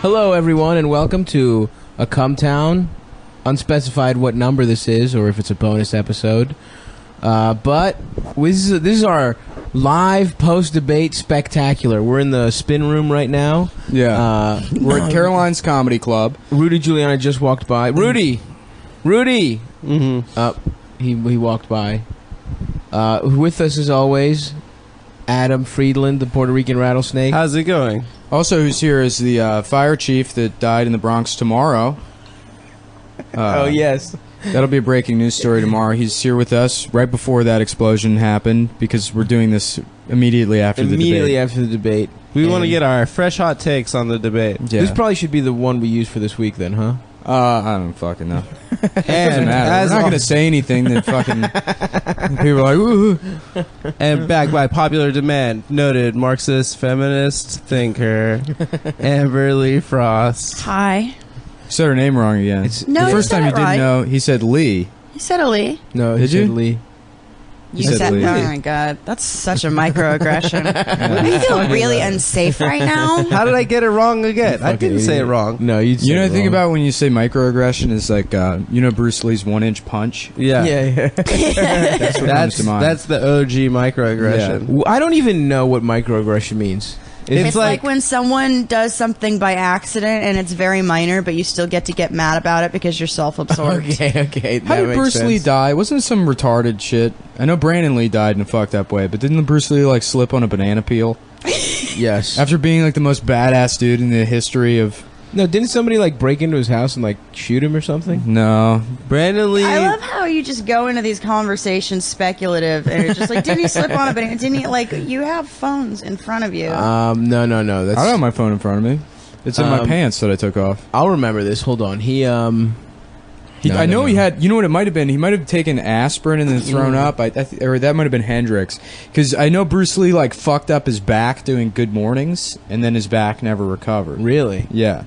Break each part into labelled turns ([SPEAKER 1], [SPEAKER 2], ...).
[SPEAKER 1] Hello, everyone, and welcome to a Come Town. Unspecified what number this is, or if it's a bonus episode. But this is our live post-debate spectacular. We're in the spin room right now.
[SPEAKER 2] Yeah. We're at Caroline's Comedy Club.
[SPEAKER 1] Rudy Giuliani just walked by. Rudy!
[SPEAKER 2] Mm-hmm.
[SPEAKER 1] He walked by. With us, as always, Adam Friedland, the Puerto Rican rattlesnake.
[SPEAKER 3] How's it going?
[SPEAKER 2] Also, who's here is the fire chief that died in the Bronx tomorrow.
[SPEAKER 1] Oh, yes.
[SPEAKER 2] That'll be a breaking news story tomorrow. He's here with us right before that explosion happened because we're doing this immediately after the debate.
[SPEAKER 3] We want to get our fresh hot takes on the debate.
[SPEAKER 2] Yeah.
[SPEAKER 1] This probably should be the one we use for this week then, huh?
[SPEAKER 2] I don't fucking know. It doesn't matter. We're not going to say anything that fucking people are like, ooh.
[SPEAKER 3] And backed by popular demand, noted Marxist feminist thinker Amber Lee Frost.
[SPEAKER 4] Hi.
[SPEAKER 2] Said her name wrong again.
[SPEAKER 4] No,
[SPEAKER 2] the first time you didn't
[SPEAKER 4] right.
[SPEAKER 2] know, he said Lee.
[SPEAKER 4] You said a Lee.
[SPEAKER 1] No,
[SPEAKER 2] Did
[SPEAKER 1] he
[SPEAKER 2] you?
[SPEAKER 1] said Lee.
[SPEAKER 4] You
[SPEAKER 2] said
[SPEAKER 4] said,
[SPEAKER 2] Lee.
[SPEAKER 4] oh my god, that's such a microaggression. I feel really unsafe right now.
[SPEAKER 3] How did I get it wrong again? I didn't say it wrong.
[SPEAKER 1] No,
[SPEAKER 2] You know
[SPEAKER 1] the
[SPEAKER 2] the thing about when you say microaggression is like, you know Bruce Lee's 1-inch punch?
[SPEAKER 3] Yeah.
[SPEAKER 1] Yeah.
[SPEAKER 2] That's what comes to mind.
[SPEAKER 3] That's the OG microaggression.
[SPEAKER 1] Well, I don't even know what microaggression means.
[SPEAKER 4] It's like when someone does something by accident and it's very minor, but you still get to get mad about it because you're self-absorbed.
[SPEAKER 1] Okay.
[SPEAKER 2] How did Bruce Lee die? Wasn't it some retarded shit? I know Brandon Lee died in a fucked up way, but didn't Bruce Lee like slip on a banana peel?
[SPEAKER 1] Yes.
[SPEAKER 2] After being like the most badass dude in the history of...
[SPEAKER 1] No, didn't somebody like break into his house and like shoot him or something?
[SPEAKER 2] No.
[SPEAKER 3] Brandon Lee.
[SPEAKER 4] I love how you just go into these conversations speculative and it's just like, didn't he slip on a banana? Didn't he, like, you have phones in front of you.
[SPEAKER 1] No.
[SPEAKER 2] I don't have my phone in front of me. It's in my pants that I took off.
[SPEAKER 1] I'll remember this. Hold on. He had.
[SPEAKER 2] You know what it might have been? He might have taken aspirin and then thrown up. Or that might have been Hendrix. Because I know Bruce Lee like fucked up his back doing Good Mornings, and then his back never recovered.
[SPEAKER 1] Really?
[SPEAKER 2] Yeah.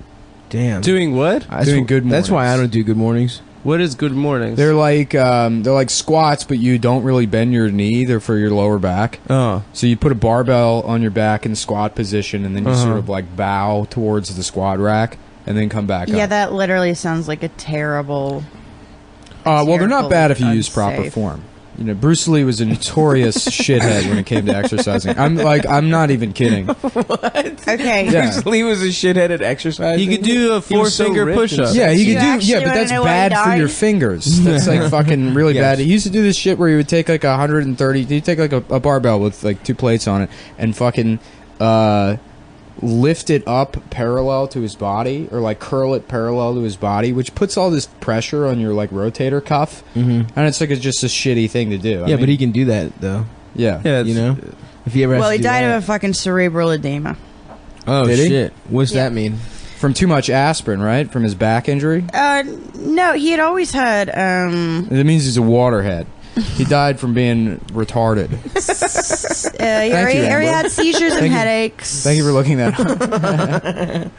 [SPEAKER 1] Damn.
[SPEAKER 3] Doing what?
[SPEAKER 2] Doing Good Mornings.
[SPEAKER 1] That's why I don't do Good Mornings.
[SPEAKER 3] What is good mornings?
[SPEAKER 2] They're like squats, but you don't really bend your knee. They're for your lower back.
[SPEAKER 3] Oh.
[SPEAKER 2] So you put a barbell on your back in the squat position, and then you sort of like bow towards the squat rack, and then come back up.
[SPEAKER 4] Yeah, that literally sounds like a terrible...
[SPEAKER 2] Well, they're not bad if you use proper
[SPEAKER 4] unsafe.
[SPEAKER 2] form. You know, Bruce Lee was a notorious shithead when it came to exercising. I'm not even kidding.
[SPEAKER 1] What?
[SPEAKER 4] Okay.
[SPEAKER 2] Yeah.
[SPEAKER 1] Bruce Lee was a shithead at exercising.
[SPEAKER 3] He could do a
[SPEAKER 1] He was so
[SPEAKER 3] four-finger
[SPEAKER 1] ripped and
[SPEAKER 3] push-up.
[SPEAKER 2] Yeah, he
[SPEAKER 4] You
[SPEAKER 2] could do.
[SPEAKER 4] actually
[SPEAKER 2] Yeah, but
[SPEAKER 4] wanna
[SPEAKER 2] that's
[SPEAKER 4] know why he
[SPEAKER 2] bad for
[SPEAKER 4] died?
[SPEAKER 2] your fingers. That's like fucking really
[SPEAKER 1] Yes.
[SPEAKER 2] bad. He used to do this shit where he would take like 130. He'd take like a barbell with like 2 plates on it and fucking lift it up parallel to his body, or like curl it parallel to his body, which puts all this pressure on your like rotator cuff, and it's like just a shitty thing to do.
[SPEAKER 1] Yeah, but he can do that though.
[SPEAKER 2] Yeah.
[SPEAKER 1] You know, if he ever. Has
[SPEAKER 4] Well,
[SPEAKER 1] to
[SPEAKER 4] he
[SPEAKER 1] do
[SPEAKER 4] died
[SPEAKER 1] that.
[SPEAKER 4] of a fucking cerebral edema.
[SPEAKER 1] Oh
[SPEAKER 2] Did he?
[SPEAKER 1] shit! What's
[SPEAKER 4] Yeah.
[SPEAKER 1] that mean?
[SPEAKER 2] From too much aspirin, right? From his back injury.
[SPEAKER 4] No, he had always had,
[SPEAKER 2] It means he's a waterhead. He died from being retarded.
[SPEAKER 4] he
[SPEAKER 2] you,
[SPEAKER 4] already
[SPEAKER 2] Amber.
[SPEAKER 4] had seizures and
[SPEAKER 2] Thank you.
[SPEAKER 4] headaches.
[SPEAKER 2] Thank you for looking that up.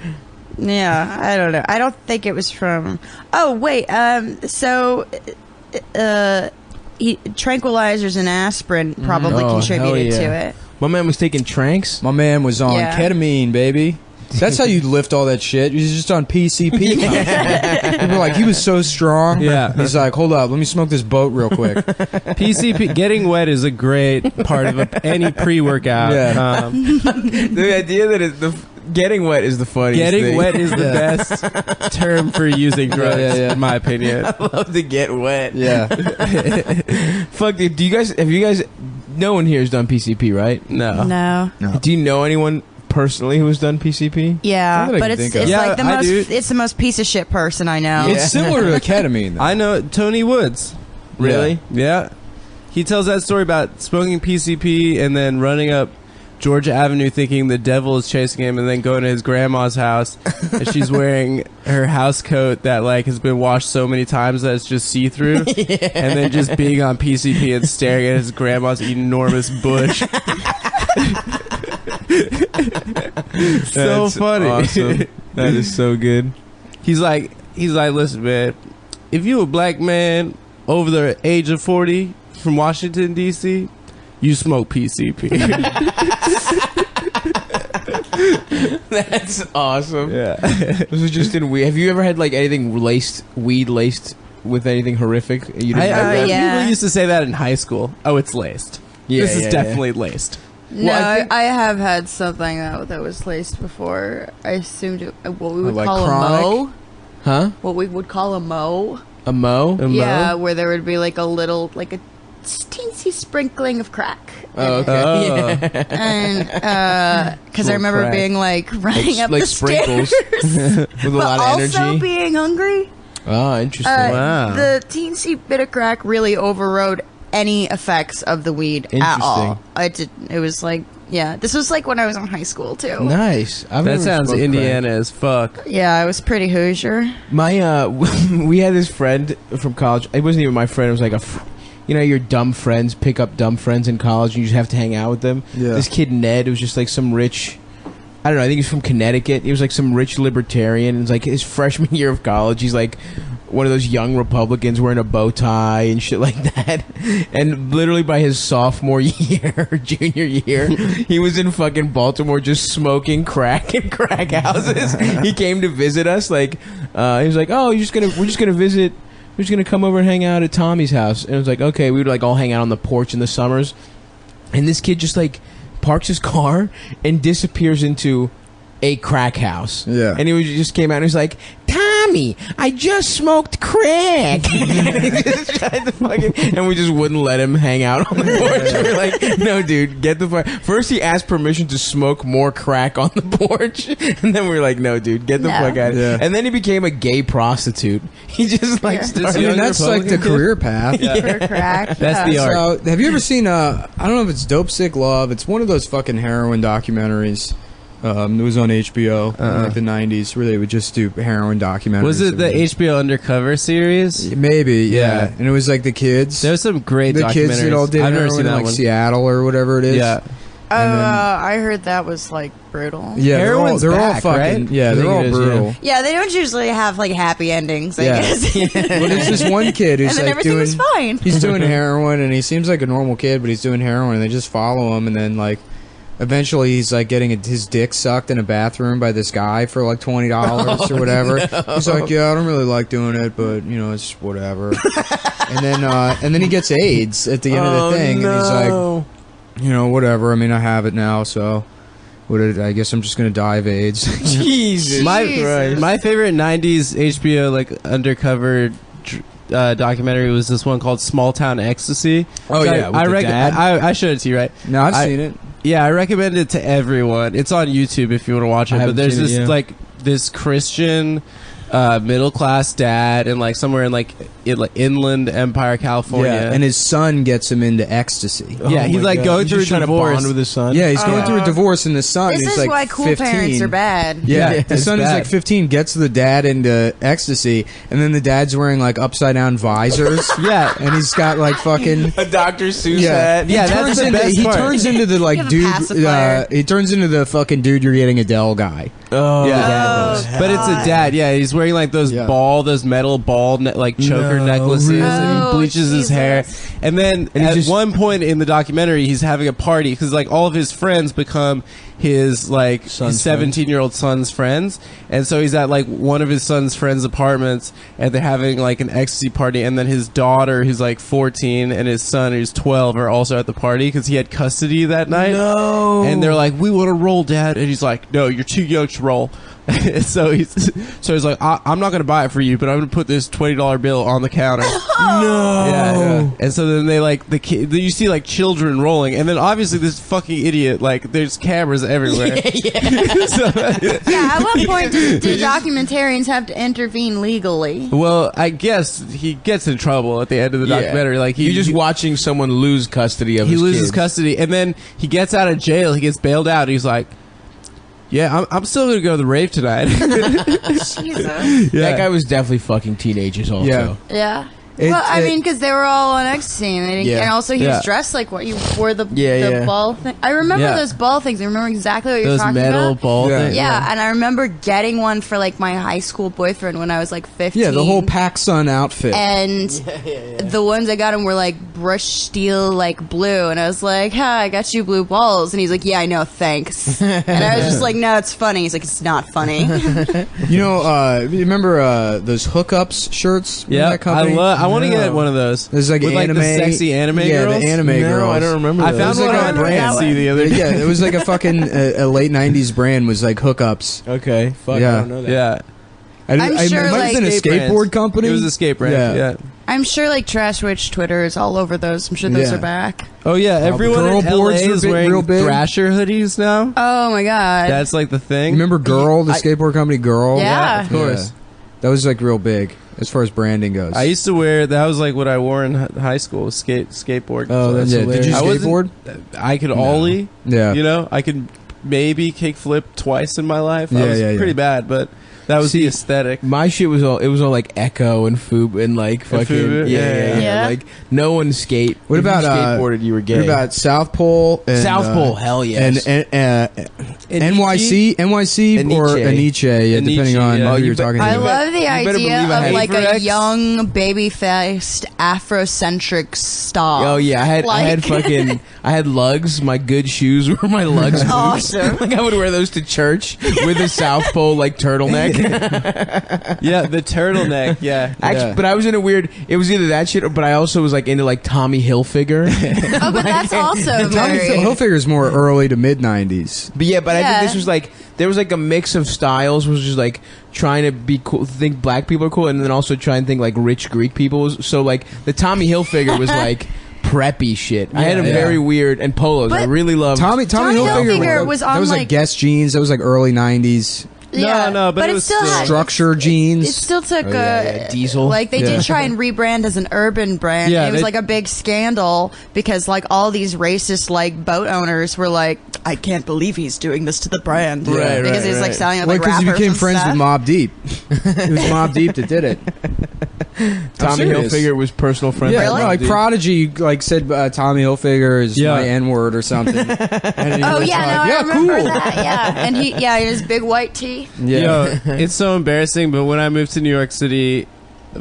[SPEAKER 4] Yeah, I don't know. I don't think it was from... Oh, wait, tranquilizers and aspirin probably
[SPEAKER 1] Oh,
[SPEAKER 4] contributed
[SPEAKER 1] hell
[SPEAKER 4] to
[SPEAKER 1] yeah.
[SPEAKER 4] it.
[SPEAKER 1] My man was taking tranks.
[SPEAKER 2] My man was on
[SPEAKER 4] Yeah.
[SPEAKER 2] ketamine, baby. That's how you lift all that shit. He's just on PCP. People are like, he was so strong.
[SPEAKER 3] Yeah.
[SPEAKER 2] He's like, hold up, let me smoke this boat real quick.
[SPEAKER 3] PCP, getting wet is a great part of any pre-workout.
[SPEAKER 2] Yeah.
[SPEAKER 1] The idea that getting wet is the funniest
[SPEAKER 3] Getting
[SPEAKER 1] thing.
[SPEAKER 3] wet is the best term for using drugs, in my opinion.
[SPEAKER 1] I love to get wet.
[SPEAKER 2] Yeah.
[SPEAKER 1] Fuck, dude. Have you guys? No one here has done PCP, right?
[SPEAKER 3] No.
[SPEAKER 4] No.
[SPEAKER 1] Do you know anyone personally who has done PCP?
[SPEAKER 4] Yeah,
[SPEAKER 2] Not that I
[SPEAKER 4] but
[SPEAKER 2] can
[SPEAKER 4] it's
[SPEAKER 2] think of.
[SPEAKER 3] Yeah,
[SPEAKER 4] like the
[SPEAKER 3] I
[SPEAKER 4] most...
[SPEAKER 3] do.
[SPEAKER 4] It's the most piece of shit person I know.
[SPEAKER 2] It's similar to ketamine, though.
[SPEAKER 3] I know Tony Woods.
[SPEAKER 1] Really?
[SPEAKER 3] Yeah. He tells that story about smoking PCP and then running up Georgia Avenue thinking the devil is chasing him, and then going to his grandma's house and she's wearing her house coat that like has been washed so many times that it's just see-through, and then just being on PCP and staring at his grandma's enormous bush. So
[SPEAKER 1] That's
[SPEAKER 3] funny.
[SPEAKER 1] awesome. That is so good.
[SPEAKER 3] He's like, listen, man, if you a black man over the age of 40 from Washington, D.C., you smoke PCP.
[SPEAKER 1] That's awesome.
[SPEAKER 3] Yeah.
[SPEAKER 1] This was just in weed. Have you ever had like anything weed laced with anything horrific? You didn't
[SPEAKER 4] yeah.
[SPEAKER 3] People used to say that in high school. Oh, it's laced.
[SPEAKER 1] Yeah,
[SPEAKER 3] this is
[SPEAKER 1] yeah,
[SPEAKER 3] definitely laced.
[SPEAKER 4] No,
[SPEAKER 1] Well, I think-
[SPEAKER 4] I have had something that was laced before. I assumed what we would
[SPEAKER 2] Like
[SPEAKER 4] call
[SPEAKER 2] chronic?
[SPEAKER 4] a mo.
[SPEAKER 1] Huh?
[SPEAKER 4] What we would call a mo.
[SPEAKER 1] A mo?
[SPEAKER 4] Yeah, where there would be like a little, like a teensy sprinkling of crack.
[SPEAKER 1] Oh, okay.
[SPEAKER 3] Oh.
[SPEAKER 1] Yeah.
[SPEAKER 4] And because I
[SPEAKER 3] Little
[SPEAKER 4] remember
[SPEAKER 3] crack.
[SPEAKER 4] being like running up
[SPEAKER 1] like
[SPEAKER 4] the
[SPEAKER 1] sprinkles
[SPEAKER 4] stairs,
[SPEAKER 1] with a
[SPEAKER 4] but
[SPEAKER 1] lot of
[SPEAKER 4] also
[SPEAKER 1] energy.
[SPEAKER 4] being hungry.
[SPEAKER 1] Oh, interesting.
[SPEAKER 3] Wow.
[SPEAKER 4] The teensy bit of crack really overrode any effects of the weed at all. It was like, yeah, this was like when I was in high school too.
[SPEAKER 1] Nice. I've
[SPEAKER 3] That
[SPEAKER 1] never
[SPEAKER 3] sounds
[SPEAKER 1] smoked
[SPEAKER 3] Indiana as fuck.
[SPEAKER 4] Yeah, I was pretty Hoosier.
[SPEAKER 1] My we had this friend from college. It wasn't even my friend. It was like you know, your dumb friends pick up dumb friends in college, and you just have to hang out with them.
[SPEAKER 2] Yeah.
[SPEAKER 1] This kid Ned was just like some rich. I don't know. I think he's from Connecticut. He was like some rich libertarian. It was like his freshman year of college. He's like one of those young Republicans wearing a bow tie and shit like that. And literally by his sophomore year, or junior year, he was in fucking Baltimore just smoking crack in crack houses. He came to visit us. Like he was like, "Oh, we're just gonna visit. We're just gonna come over and hang out at Tommy's house." And it was like, okay, we would like all hang out on the porch in the summers. And this kid just like parks his car and disappears into a crack house.
[SPEAKER 2] Yeah.
[SPEAKER 1] And he just came out and he was like, "Tommy, I just smoked crack." And he just tried to and we just wouldn't let him hang out on the porch. We were like, "No, dude, get the fuck." First he asked permission to smoke more crack on the porch. And then we were like, "No, dude, get the
[SPEAKER 4] No.
[SPEAKER 1] fuck out of here."
[SPEAKER 2] Yeah.
[SPEAKER 1] And then he became a gay prostitute. He just like
[SPEAKER 4] Yeah.
[SPEAKER 1] started.
[SPEAKER 2] I mean, that's like the career path.
[SPEAKER 4] For crack.
[SPEAKER 3] That's the
[SPEAKER 4] yeah.
[SPEAKER 3] art.
[SPEAKER 2] So, have you ever seen? I don't know if it's Dope Sick Love. It's one of those fucking heroin documentaries. It was on HBO in like the '90s, where they would just do heroin documentaries.
[SPEAKER 3] Was it the HBO Undercover series?
[SPEAKER 2] Maybe, yeah.
[SPEAKER 3] Yeah.
[SPEAKER 2] And it was like the kids.
[SPEAKER 3] There's some great
[SPEAKER 2] the
[SPEAKER 3] documentaries.
[SPEAKER 2] kids that all did
[SPEAKER 3] I've never
[SPEAKER 2] heroin
[SPEAKER 3] seen
[SPEAKER 2] in
[SPEAKER 3] that
[SPEAKER 2] like
[SPEAKER 3] one.
[SPEAKER 2] Seattle or whatever it is.
[SPEAKER 3] Yeah.
[SPEAKER 4] I heard that was like brutal.
[SPEAKER 2] Yeah,
[SPEAKER 3] Heroin's
[SPEAKER 2] they're all
[SPEAKER 3] back,
[SPEAKER 2] fucking.
[SPEAKER 3] right?
[SPEAKER 2] Yeah,
[SPEAKER 1] I
[SPEAKER 2] they're
[SPEAKER 1] think
[SPEAKER 2] all
[SPEAKER 1] it is,
[SPEAKER 2] brutal.
[SPEAKER 4] Yeah, they don't usually have like happy endings, I
[SPEAKER 2] Yeah.
[SPEAKER 4] guess.
[SPEAKER 2] Well, there's this one kid
[SPEAKER 4] And
[SPEAKER 2] who's
[SPEAKER 4] then
[SPEAKER 2] like
[SPEAKER 4] everything
[SPEAKER 2] doing.
[SPEAKER 4] was fine.
[SPEAKER 2] He's doing heroin, and he seems like a normal kid, but he's doing heroin, and they just follow him, and then like. Eventually, he's like getting his dick sucked in a bathroom by this guy for like $20 or whatever. He's like, "Yeah, I don't really like doing it, but you know, it's whatever." and then he gets AIDS at the end of the thing, and he's like, "You know, whatever. I mean, I have it now, so I guess I'm just gonna die of AIDS."
[SPEAKER 1] Jesus Christ.
[SPEAKER 3] My favorite '90s HBO like undercover documentary was this one called Small Town Ecstasy.
[SPEAKER 2] Oh,
[SPEAKER 3] So
[SPEAKER 2] yeah, with the dad?
[SPEAKER 3] I showed it to you, right?
[SPEAKER 2] No, I've seen it.
[SPEAKER 3] Yeah, I recommend it to everyone. It's on YouTube if you want to watch
[SPEAKER 1] I
[SPEAKER 3] it. But
[SPEAKER 1] haven't
[SPEAKER 3] there's
[SPEAKER 1] seen it,
[SPEAKER 3] this
[SPEAKER 1] yeah.
[SPEAKER 3] like this Christian middle class dad and like somewhere in like Inland Empire, California.
[SPEAKER 2] Yeah, and his son gets him into ecstasy.
[SPEAKER 3] Yeah, he's like going
[SPEAKER 1] He's
[SPEAKER 3] through
[SPEAKER 1] just trying to
[SPEAKER 3] divorce.
[SPEAKER 1] bond with his son.
[SPEAKER 2] Yeah, he's going through a divorce, and the son
[SPEAKER 4] This
[SPEAKER 2] is
[SPEAKER 4] is
[SPEAKER 2] like
[SPEAKER 4] why cool
[SPEAKER 2] 15.
[SPEAKER 4] parents are bad.
[SPEAKER 2] Yeah,
[SPEAKER 1] Yeah,
[SPEAKER 2] the
[SPEAKER 1] it's
[SPEAKER 2] son is
[SPEAKER 3] bad.
[SPEAKER 2] like 15, gets the dad into ecstasy, and then the dad's wearing like upside down visors.
[SPEAKER 3] Yeah.
[SPEAKER 2] and he's got like fucking.
[SPEAKER 1] A Dr. Seuss
[SPEAKER 2] Yeah,
[SPEAKER 1] hat.
[SPEAKER 3] Yeah,
[SPEAKER 2] He
[SPEAKER 3] that's
[SPEAKER 2] turns
[SPEAKER 3] the
[SPEAKER 2] into-
[SPEAKER 3] best
[SPEAKER 2] He
[SPEAKER 3] part.
[SPEAKER 2] turns into the
[SPEAKER 4] You
[SPEAKER 2] like
[SPEAKER 4] have a
[SPEAKER 2] dude.
[SPEAKER 4] pacifier.
[SPEAKER 2] He turns into the fucking dude you're getting Adele guy.
[SPEAKER 1] Oh,
[SPEAKER 3] Yeah,
[SPEAKER 4] Oh,
[SPEAKER 3] but it's a dad. Yeah, he's wearing like those
[SPEAKER 2] Yeah.
[SPEAKER 3] those metal ball like choker
[SPEAKER 1] No,
[SPEAKER 3] necklaces,
[SPEAKER 1] really?
[SPEAKER 3] and he
[SPEAKER 4] Oh,
[SPEAKER 3] bleaches his hair.
[SPEAKER 4] Jesus.
[SPEAKER 3] And then
[SPEAKER 1] And he
[SPEAKER 3] at
[SPEAKER 1] just-
[SPEAKER 3] one point in the documentary, he's having a party because like all of his friends become his like
[SPEAKER 1] Son's
[SPEAKER 3] 17-year-old son's friends, and so he's at like one of his son's friends' apartments, and they're having like an ecstasy party, and then his daughter, who's like 14, and his son, who's 12, are also at the party because he had custody that night.
[SPEAKER 1] No.
[SPEAKER 3] And they're like, "We want to roll, Dad," and he's like, "No, you're too young to roll." so he's like, "I'm not gonna buy it for you, but I'm gonna put this $20 bill on the counter."
[SPEAKER 1] No.
[SPEAKER 3] Yeah. And so then they like the kid. You see like children rolling, and then obviously this fucking idiot. Like there's cameras everywhere. So-
[SPEAKER 4] Yeah, at what point do documentarians have to intervene legally?
[SPEAKER 3] well, I guess he gets in trouble at the end of the
[SPEAKER 1] Yeah.
[SPEAKER 3] documentary. Like
[SPEAKER 1] You're just
[SPEAKER 3] he,
[SPEAKER 1] watching someone lose custody of
[SPEAKER 3] he
[SPEAKER 1] his
[SPEAKER 3] loses
[SPEAKER 1] kids.
[SPEAKER 3] custody, and then he gets out of jail. He gets bailed out. And he's like, "Yeah, I'm still gonna go to the rave tonight."
[SPEAKER 4] Jesus.
[SPEAKER 1] That guy was definitely fucking teenagers also.
[SPEAKER 2] Yeah.
[SPEAKER 4] Yeah. Well, I mean, because they were all on ecstasy, and also he was dressed like what you wore the ball thing. I remember those ball things. I remember exactly what you're talking about.
[SPEAKER 1] Those metal ball things.
[SPEAKER 4] Yeah, and I remember getting one for like my high school boyfriend when I was like 15.
[SPEAKER 2] Yeah, the whole PacSun outfit.
[SPEAKER 4] And the ones I got him were like brushed steel, like blue, and I was like, "Ha, I got you blue balls," and he's like, "Yeah, I know, thanks." And I was just like, "No, it's funny." He's like, "It's not funny."
[SPEAKER 2] You remember those hookups shirts?
[SPEAKER 3] Yeah,
[SPEAKER 2] that company?
[SPEAKER 3] I want to get one of those.
[SPEAKER 2] There's like
[SPEAKER 3] with
[SPEAKER 2] anime,
[SPEAKER 3] like the sexy anime girls.
[SPEAKER 2] the anime girls.
[SPEAKER 1] I don't remember.
[SPEAKER 3] I
[SPEAKER 1] those.
[SPEAKER 3] found one on Etsy the other day.
[SPEAKER 2] Yeah, it was like a fucking a late '90s brand. Was like hookups.
[SPEAKER 1] Okay, fuck.
[SPEAKER 2] Yeah.
[SPEAKER 1] I don't know that.
[SPEAKER 3] Yeah,
[SPEAKER 4] I'm sure,
[SPEAKER 2] it might have been a skateboard company.
[SPEAKER 3] It was a skate brand. Yeah.
[SPEAKER 4] I'm sure like Trash Witch Twitter is all over those. I'm sure those are back.
[SPEAKER 3] Oh yeah, everyone
[SPEAKER 2] Girl
[SPEAKER 3] in LA
[SPEAKER 2] boards
[SPEAKER 3] is
[SPEAKER 2] were
[SPEAKER 3] wearing
[SPEAKER 2] real big.
[SPEAKER 3] Thrasher hoodies now.
[SPEAKER 4] Oh my god.
[SPEAKER 3] That's like the thing.
[SPEAKER 2] Remember Girl, the skateboard company Girl?
[SPEAKER 4] Yeah.
[SPEAKER 3] of course.
[SPEAKER 2] Yeah. That was like real big as far as branding goes.
[SPEAKER 3] I used to wear that was like what I wore in high school, skateboard.
[SPEAKER 1] Oh, that's
[SPEAKER 2] yeah. Did you
[SPEAKER 3] I wasn't-
[SPEAKER 2] skateboard?
[SPEAKER 3] I could ollie.
[SPEAKER 2] Yeah.
[SPEAKER 3] You know, I could maybe kickflip twice in my life.
[SPEAKER 2] Yeah,
[SPEAKER 3] I was
[SPEAKER 2] yeah.
[SPEAKER 3] pretty bad, but that was the aesthetic.
[SPEAKER 1] My shit was all like Echo and Foob and like fucking
[SPEAKER 3] Fubu?
[SPEAKER 1] yeah.
[SPEAKER 4] Yeah.
[SPEAKER 1] Like no one skate.
[SPEAKER 2] What
[SPEAKER 1] if
[SPEAKER 2] about,
[SPEAKER 1] you skateboarded? You were gay.
[SPEAKER 2] What about South Pole? And,
[SPEAKER 1] South Pole? Hell yes.
[SPEAKER 2] And NYC
[SPEAKER 1] And
[SPEAKER 2] or
[SPEAKER 1] Nietzsche.
[SPEAKER 2] Aniche, yeah, depending
[SPEAKER 3] Aniche,
[SPEAKER 2] on
[SPEAKER 3] yeah.
[SPEAKER 2] who
[SPEAKER 1] you
[SPEAKER 2] you're
[SPEAKER 1] bet-
[SPEAKER 2] talking to.
[SPEAKER 4] I
[SPEAKER 1] You
[SPEAKER 4] love the
[SPEAKER 1] better believe
[SPEAKER 4] idea
[SPEAKER 1] I had
[SPEAKER 4] of like a
[SPEAKER 3] Averex.
[SPEAKER 4] young, baby-faced, Afrocentric star.
[SPEAKER 1] Oh yeah, I had
[SPEAKER 4] Like-
[SPEAKER 1] fucking I had lugs. My good shoes were my lugs. boots.
[SPEAKER 4] Awesome.
[SPEAKER 1] Like I would wear those to church with a South Pole like turtleneck.
[SPEAKER 3] Yeah, the turtleneck. Yeah.
[SPEAKER 1] Actually, but I was in a weird. It was either that shit, but I also was like into like Tommy Hilfiger.
[SPEAKER 4] Oh, but that's also
[SPEAKER 2] Tommy
[SPEAKER 4] very...
[SPEAKER 2] Hilfiger's more early to mid '90s.
[SPEAKER 1] But yeah, but I
[SPEAKER 4] Yeah.
[SPEAKER 1] think this was like there was like a mix of styles, was just like trying to be cool, think black people are cool, and then also try and think like rich Greek people. So like the Tommy Hilfiger was like preppy shit. I had a
[SPEAKER 2] Yeah.
[SPEAKER 1] very weird and polos. I
[SPEAKER 4] But
[SPEAKER 1] really loved
[SPEAKER 2] Tommy
[SPEAKER 4] Hilfiger was on,
[SPEAKER 2] that was like
[SPEAKER 4] like-
[SPEAKER 2] Guess jeans. That was like early '90s.
[SPEAKER 3] No, but it
[SPEAKER 4] it
[SPEAKER 3] was
[SPEAKER 4] still
[SPEAKER 3] still-
[SPEAKER 4] had...
[SPEAKER 2] Structure jeans.
[SPEAKER 4] It still took
[SPEAKER 1] Oh, yeah. Diesel.
[SPEAKER 4] Like they
[SPEAKER 2] Yeah.
[SPEAKER 4] did try and rebrand as an urban brand.
[SPEAKER 3] Yeah,
[SPEAKER 4] It was
[SPEAKER 3] they-
[SPEAKER 4] like a big scandal because like all these racist like boat owners were like, I can't believe he's doing this to the brand.
[SPEAKER 1] Right,
[SPEAKER 4] because he was like
[SPEAKER 1] right.
[SPEAKER 4] selling
[SPEAKER 2] Well,
[SPEAKER 4] like
[SPEAKER 2] because he
[SPEAKER 4] rappers
[SPEAKER 2] became
[SPEAKER 4] and
[SPEAKER 2] friends
[SPEAKER 4] stuff.
[SPEAKER 2] with Mobb Deep. It was Mobb Deep that did it.
[SPEAKER 1] Tommy
[SPEAKER 2] serious.
[SPEAKER 1] Hilfiger was personal friend.
[SPEAKER 2] Yeah,
[SPEAKER 1] with
[SPEAKER 4] Really?
[SPEAKER 2] no, like
[SPEAKER 1] Dude.
[SPEAKER 2] Prodigy, like said Tommy Hilfiger is
[SPEAKER 3] Yeah.
[SPEAKER 2] my N word or something. And he
[SPEAKER 4] Oh
[SPEAKER 2] was
[SPEAKER 4] yeah,
[SPEAKER 2] like,
[SPEAKER 4] no, I
[SPEAKER 2] yeah,
[SPEAKER 4] remember
[SPEAKER 2] cool.
[SPEAKER 4] that. Yeah, and he in his big white tee.
[SPEAKER 2] Yeah.
[SPEAKER 3] Yo, it's so embarrassing, but when I moved to New York City,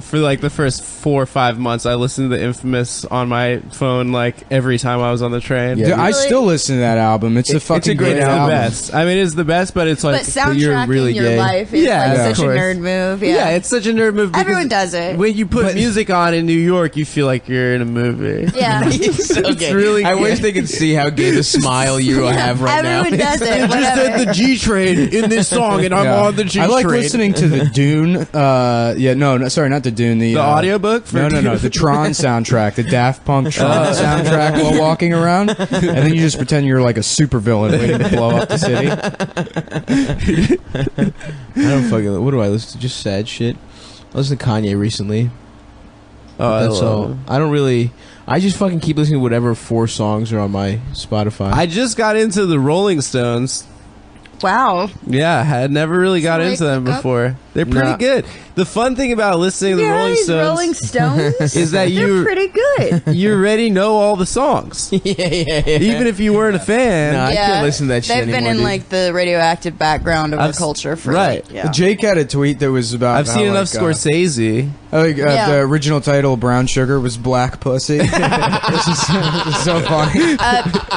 [SPEAKER 3] for like the first 4 or 5 months, I listened to the Infamous on my phone like every time I was on the train.
[SPEAKER 1] Yeah.
[SPEAKER 2] Dude, I
[SPEAKER 4] Really?
[SPEAKER 2] still listen to that album. It's a fucking
[SPEAKER 1] great
[SPEAKER 2] great
[SPEAKER 3] It's the
[SPEAKER 2] album.
[SPEAKER 3] best. I mean, it's the best, but it's like
[SPEAKER 4] But soundtracking
[SPEAKER 1] you're really
[SPEAKER 4] your
[SPEAKER 1] gay.
[SPEAKER 4] life is
[SPEAKER 3] Yeah,
[SPEAKER 4] like
[SPEAKER 3] yeah,
[SPEAKER 4] such
[SPEAKER 3] of
[SPEAKER 4] a
[SPEAKER 3] course.
[SPEAKER 4] nerd move.
[SPEAKER 3] yeah.
[SPEAKER 4] Yeah,
[SPEAKER 3] It's such a nerd move. because
[SPEAKER 4] everyone does it.
[SPEAKER 3] When you put music on in New York, you feel like you're in a movie.
[SPEAKER 4] Yeah,
[SPEAKER 1] Okay.
[SPEAKER 3] really
[SPEAKER 1] I
[SPEAKER 3] gay.
[SPEAKER 1] wish they could see how gay the smile you have right now.
[SPEAKER 4] everyone does it.
[SPEAKER 3] Just
[SPEAKER 4] Whatever.
[SPEAKER 3] said the G train in this song, and I'm
[SPEAKER 2] Yeah.
[SPEAKER 3] on the G
[SPEAKER 2] I like
[SPEAKER 3] train.
[SPEAKER 2] listening to the Dune. No, sorry, not the Dune.
[SPEAKER 3] The audiobook? For
[SPEAKER 2] No, the Tron soundtrack, the Daft Punk Tron soundtrack while walking around, and then you just pretend you're like a supervillain waiting to blow up the city.
[SPEAKER 1] I don't fucking. What do I listen to? Just sad shit. I listened to Kanye recently.
[SPEAKER 3] Oh,
[SPEAKER 1] That's all. I don't really. I just fucking keep listening to whatever 4 songs are on my Spotify.
[SPEAKER 3] I just got into the Rolling Stones.
[SPEAKER 4] Wow.
[SPEAKER 3] Yeah, I had never really got
[SPEAKER 4] Like,
[SPEAKER 3] into them before. They're pretty
[SPEAKER 2] Nah.
[SPEAKER 3] good. The fun thing about listening to the Rolling Stones
[SPEAKER 4] Rolling Stones
[SPEAKER 3] is that
[SPEAKER 4] they're
[SPEAKER 3] you
[SPEAKER 4] pretty good.
[SPEAKER 3] you already know all the songs,
[SPEAKER 1] yeah.
[SPEAKER 3] even if you weren't a fan.
[SPEAKER 1] No, I can't listen to that shit
[SPEAKER 4] They've been
[SPEAKER 1] anymore,
[SPEAKER 4] in
[SPEAKER 1] dude.
[SPEAKER 4] like the radioactive background of
[SPEAKER 3] I've
[SPEAKER 4] our
[SPEAKER 3] s-
[SPEAKER 4] culture for
[SPEAKER 3] right.
[SPEAKER 4] like, yeah.
[SPEAKER 2] Jake had a tweet that was about.
[SPEAKER 3] I've seen
[SPEAKER 2] how,
[SPEAKER 3] enough
[SPEAKER 2] like,
[SPEAKER 3] Scorsese.
[SPEAKER 4] Yeah.
[SPEAKER 2] The original title of Brown Sugar was Black Pussy, which is so funny.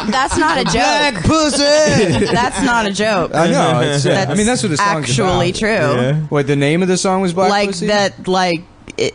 [SPEAKER 4] That's not a
[SPEAKER 2] Black
[SPEAKER 4] joke.
[SPEAKER 2] Pussy.
[SPEAKER 4] That's not a joke.
[SPEAKER 2] I know. It's, I mean, that's what the song's
[SPEAKER 4] actually
[SPEAKER 2] about.
[SPEAKER 4] true.
[SPEAKER 2] Wait, the name of the song was Black
[SPEAKER 4] Like
[SPEAKER 2] Pussy?
[SPEAKER 4] that, like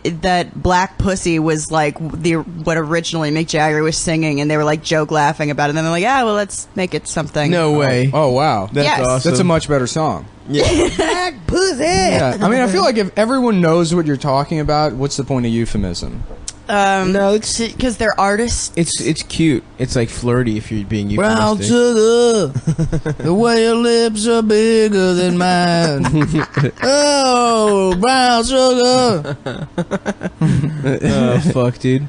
[SPEAKER 4] that Black Pussy was like what originally Mick Jagger was singing, and they were like joke laughing about it. And then they're like, yeah, well, let's make it something.
[SPEAKER 1] No way.
[SPEAKER 2] Oh, wow.
[SPEAKER 1] That's
[SPEAKER 4] Yes.
[SPEAKER 1] awesome.
[SPEAKER 2] That's a much better song.
[SPEAKER 4] Black Pussy.
[SPEAKER 2] Yeah. I mean, I feel like if everyone knows what you're talking about, what's the point of euphemism?
[SPEAKER 1] No, it's
[SPEAKER 4] because they're artists.
[SPEAKER 1] it's cute. It's like flirty if you're being
[SPEAKER 3] Brown
[SPEAKER 1] euphemistic.
[SPEAKER 3] sugar, the way your lips are bigger than mine. Oh, brown sugar,
[SPEAKER 1] Oh fuck, dude.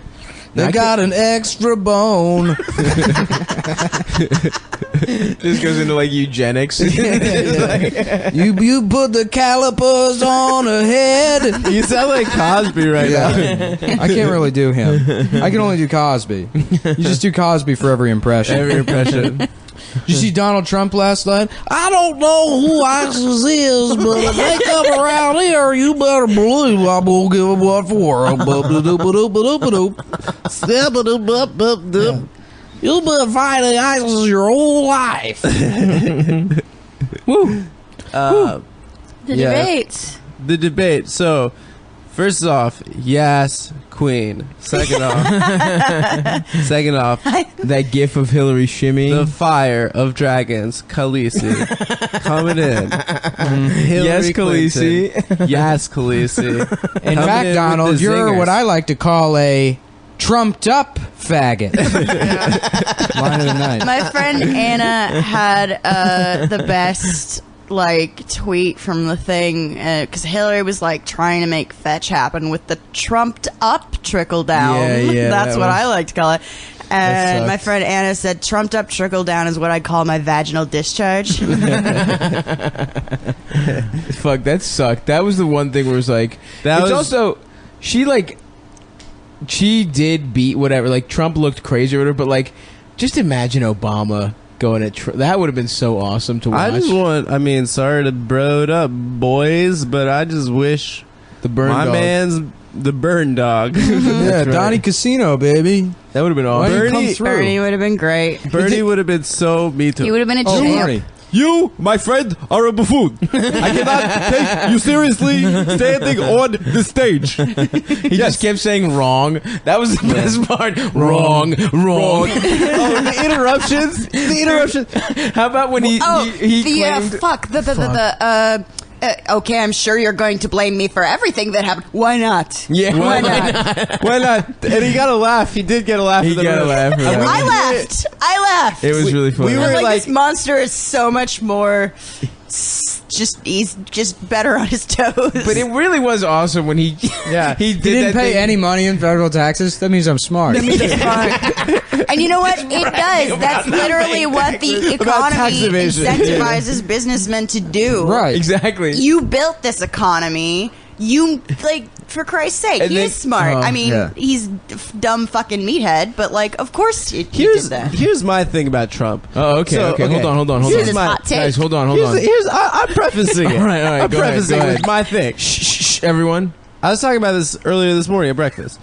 [SPEAKER 3] they got an extra bone.
[SPEAKER 1] This goes into like eugenics.
[SPEAKER 2] You put the calipers on her head.
[SPEAKER 3] You sound like Cosby right now.
[SPEAKER 2] I can't really do him. I can only do Cosby. You just do Cosby for every impression.
[SPEAKER 3] Every impression.
[SPEAKER 2] Did you see Donald Trump last night? I don't know who ISIS is, but if they come around here, you better believe I'm going to give them what for. You've been fighting ISIS your whole life.
[SPEAKER 1] Woo.
[SPEAKER 4] The
[SPEAKER 3] Yeah.
[SPEAKER 4] debates.
[SPEAKER 3] The debate. So, first off, yes, Queen. Second off,
[SPEAKER 1] That gif of Hillary shimmying.
[SPEAKER 3] the fire of dragons, Khaleesi, coming in.
[SPEAKER 1] Yes,
[SPEAKER 3] Hillary
[SPEAKER 1] Khaleesi.
[SPEAKER 3] Clinton. Yes, Khaleesi.
[SPEAKER 2] In
[SPEAKER 3] Coming
[SPEAKER 2] fact,
[SPEAKER 3] in
[SPEAKER 2] Donald,
[SPEAKER 3] with the
[SPEAKER 2] you're
[SPEAKER 3] zingers.
[SPEAKER 2] what I like to call a trumped up faggot. Line of the night.
[SPEAKER 4] My friend Anna had the best like tweet from the thing because Hillary was like trying to make fetch happen with the trumped up trickle down.
[SPEAKER 1] Yeah,
[SPEAKER 4] That's
[SPEAKER 1] that
[SPEAKER 4] what
[SPEAKER 1] was-
[SPEAKER 4] I like to call it. And
[SPEAKER 1] sucks.
[SPEAKER 4] my friend Anna said, "Trumped up trickle down is what I call my vaginal discharge."
[SPEAKER 1] Fuck, that sucked. That was the one thing where it was like,
[SPEAKER 3] That
[SPEAKER 1] it's
[SPEAKER 3] was-
[SPEAKER 1] also, she did beat whatever, like Trump looked crazy or whatever, but like, just imagine Obama going at that would have been so awesome to watch.
[SPEAKER 3] Sorry to bro it up, boys, but I just wish
[SPEAKER 1] the burn
[SPEAKER 3] my
[SPEAKER 1] dog.
[SPEAKER 3] man's the burn dog.
[SPEAKER 2] Yeah,
[SPEAKER 1] right.
[SPEAKER 2] Donnie Casino, baby.
[SPEAKER 1] That would have been
[SPEAKER 2] Why
[SPEAKER 1] awesome.
[SPEAKER 2] didn't you
[SPEAKER 3] Bernie-
[SPEAKER 2] come through?
[SPEAKER 4] Bernie would have been great.
[SPEAKER 3] Bernie would have been so me too.
[SPEAKER 4] He would have been a
[SPEAKER 2] Oh,
[SPEAKER 4] champ.
[SPEAKER 2] Bernie.
[SPEAKER 3] You, my friend, are a buffoon. I cannot take you seriously standing on the stage.
[SPEAKER 1] He just kept saying wrong. That was the best part. Wrong.
[SPEAKER 3] Oh, the interruptions. The interruptions.
[SPEAKER 1] How about when he claimed...
[SPEAKER 4] Okay, I'm sure you're going to blame me for everything that happened. Why not?
[SPEAKER 1] Yeah,
[SPEAKER 4] Why not?
[SPEAKER 3] Why not? And he got a laugh. He did get a laugh.
[SPEAKER 1] He
[SPEAKER 3] at the
[SPEAKER 1] got a
[SPEAKER 3] room.
[SPEAKER 1] laugh for that.
[SPEAKER 4] I laughed. I laughed.
[SPEAKER 1] It was really funny.
[SPEAKER 3] we
[SPEAKER 4] I
[SPEAKER 3] were
[SPEAKER 4] was like,
[SPEAKER 3] like-
[SPEAKER 4] this monster is so much more. He's just better on his toes.
[SPEAKER 1] But it really was awesome when he
[SPEAKER 3] Yeah.
[SPEAKER 1] he
[SPEAKER 2] He
[SPEAKER 1] did
[SPEAKER 2] didn't
[SPEAKER 1] that
[SPEAKER 2] pay
[SPEAKER 1] thing.
[SPEAKER 2] any money in federal taxes. That means I'm smart.
[SPEAKER 4] And you know what? It does. That's literally what the
[SPEAKER 3] About tax
[SPEAKER 4] economy
[SPEAKER 3] evasion.
[SPEAKER 4] incentivizes businessmen to do.
[SPEAKER 2] Right.
[SPEAKER 1] Exactly.
[SPEAKER 4] You built this economy. You, like, for Christ's sake,
[SPEAKER 1] And
[SPEAKER 4] he
[SPEAKER 1] then-
[SPEAKER 4] is smart. I mean,
[SPEAKER 2] yeah.
[SPEAKER 4] he's dumb fucking meathead, but, like, of course he did that.
[SPEAKER 3] Here's my thing about Trump.
[SPEAKER 1] Oh, okay,
[SPEAKER 3] So,
[SPEAKER 1] okay.
[SPEAKER 3] okay.
[SPEAKER 1] Hold on.
[SPEAKER 4] Here's his
[SPEAKER 3] my-
[SPEAKER 4] hot take.
[SPEAKER 1] Guys, hold on.
[SPEAKER 3] I'm prefacing it.
[SPEAKER 1] All right,
[SPEAKER 3] I'm
[SPEAKER 1] go ahead,
[SPEAKER 3] prefacing
[SPEAKER 1] go
[SPEAKER 3] with
[SPEAKER 1] ahead.
[SPEAKER 3] my thing.
[SPEAKER 1] Shh, everyone.
[SPEAKER 3] I was talking about this earlier this morning at breakfast.